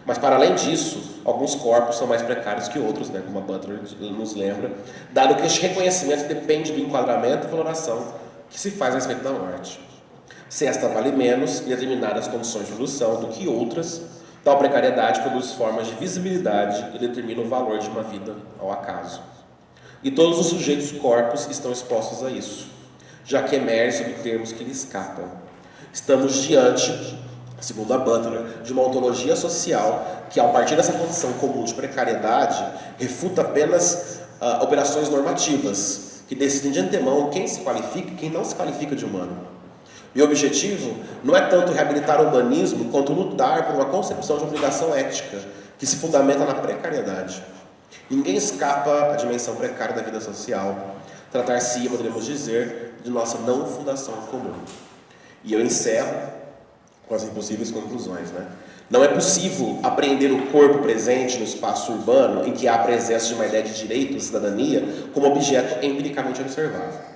Speaker 1: Mas, para além disso, alguns corpos são mais precários que outros, né, como a Butler nos lembra, dado que este reconhecimento depende do enquadramento e valoração que se faz a respeito da morte. Se esta vale menos em determinadas condições de produção do que outras, tal precariedade produz formas de visibilidade e determina o valor de uma vida ao acaso. E todos os sujeitos corpos estão expostos a isso, já que emergem sob termos que lhe escapam. Estamos diante, segundo a Butler, de uma ontologia social que, ao partir dessa condição comum de precariedade, refuta apenas operações normativas, que decidem de antemão quem se qualifica e quem não se qualifica de humano. E o objetivo não é tanto reabilitar o humanismo, quanto lutar por uma concepção de obrigação ética, que se fundamenta na precariedade. Ninguém escapa à dimensão precária da vida social. Tratar-se, poderíamos dizer, de nossa não fundação comum. E eu encerro com as impossíveis conclusões, né? Não é possível apreender o corpo presente no espaço urbano em que há a presença de uma ideia de direito e cidadania como objeto empiricamente observável.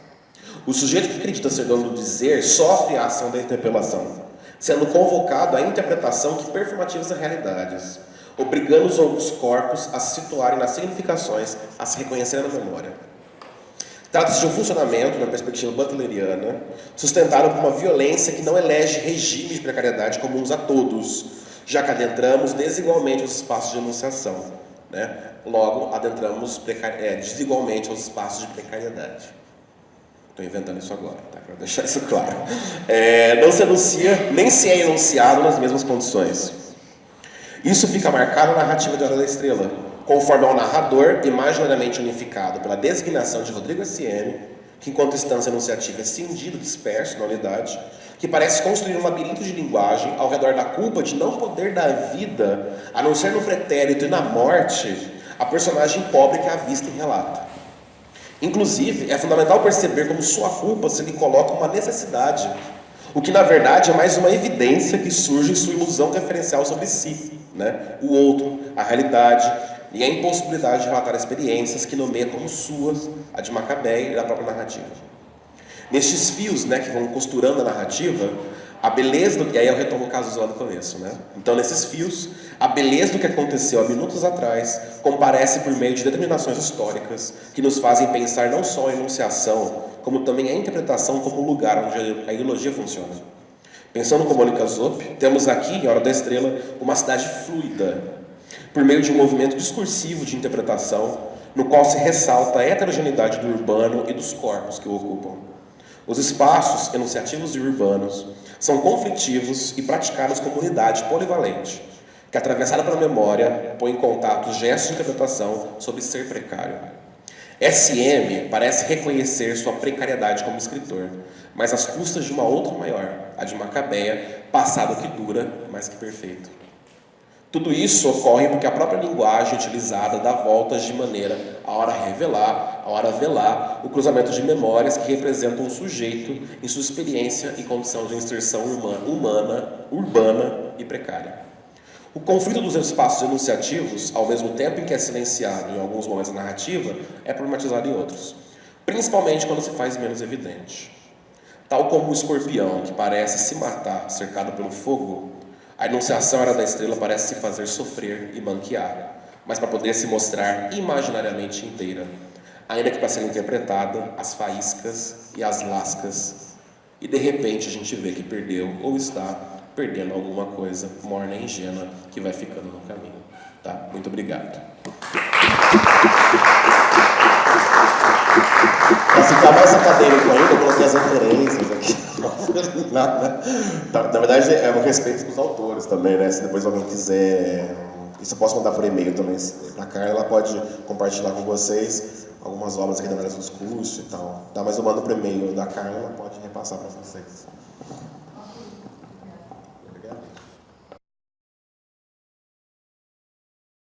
Speaker 1: O sujeito que acredita ser dono do dizer sofre a ação da interpelação, sendo convocado à interpretação que perfumatiza as realidades, obrigando os outros corpos a se situarem nas significações, a se reconhecerem na memória. Trata-se de um funcionamento, na perspectiva butleriana, sustentado por uma violência que não elege regimes de precariedade comuns a todos, já que adentramos desigualmente os espaços de enunciação, né? Logo, adentramos desigualmente aos espaços de precariedade. Estou inventando isso agora, tá? Para deixar isso claro. Não se enuncia, nem se é enunciado nas mesmas condições. Isso fica marcado na narrativa de Hora da Estrela, conforme ao narrador, imaginariamente unificado pela designação de Rodrigo S.M., que enquanto instância enunciativa é cindido, disperso na unidade, que parece construir um labirinto de linguagem ao redor da culpa de não poder dar vida, a não ser no pretérito e na morte, a personagem pobre que avista em relato. Inclusive, é fundamental perceber como sua culpa se lhe coloca uma necessidade, o que na verdade é mais uma evidência que surge em sua ilusão referencial sobre si, né? O outro, a realidade e a impossibilidade de relatar experiências que nomeia como suas, a de Macabeia e da própria narrativa. Nestes fios, né, que vão costurando a narrativa, a beleza do... E aí eu retomo o caso lá do começo, né? Então, nesses fios, a beleza do que aconteceu há minutos atrás comparece por meio de determinações históricas que nos fazem pensar não só a enunciação, como também a interpretação como lugar onde a ideologia funciona. Pensando como Mônica Zopp, temos aqui, em Hora da Estrela, uma cidade fluida, por meio de um movimento discursivo de interpretação, no qual se ressalta a heterogeneidade do urbano e dos corpos que o ocupam. Os espaços enunciativos e urbanos são conflitivos e praticados como unidade polivalente, que, atravessada pela memória, põe em contato gestos de interpretação sobre ser precário. SM parece reconhecer sua precariedade como escritor, mas às custas de uma outra maior, a de Macabeia, passado que dura, mas que perfeito. Tudo isso ocorre porque a própria linguagem utilizada dá voltas de maneira a hora revelar, a hora velar o cruzamento de memórias que representam o sujeito em sua experiência e condição de inserção urbana e precária. O conflito dos espaços enunciativos, ao mesmo tempo em que é silenciado em alguns momentos da narrativa, é problematizado em outros, principalmente quando se faz menos evidente. Tal como o escorpião, que parece se matar cercado pelo fogo, a enunciação era da estrela parece se fazer sofrer e manquear, mas para poder se mostrar imaginariamente inteira, ainda que para ser interpretada as faíscas e as lascas, e de repente a gente vê que perdeu ou está perdendo alguma coisa morna e ingênua que vai ficando no caminho. Tá? Muito obrigado. Para ficar mais acadêmico ainda, eu coloquei as referências aqui. Na verdade, é um respeito dos autores também, né? Se depois alguém quiser... Isso eu posso mandar por e-mail também para a Carla, ela pode compartilhar com vocês algumas obras aqui da Verdade dos Cursos e tal. Tá? Mas eu mando por e-mail da Carla, ela pode repassar para vocês.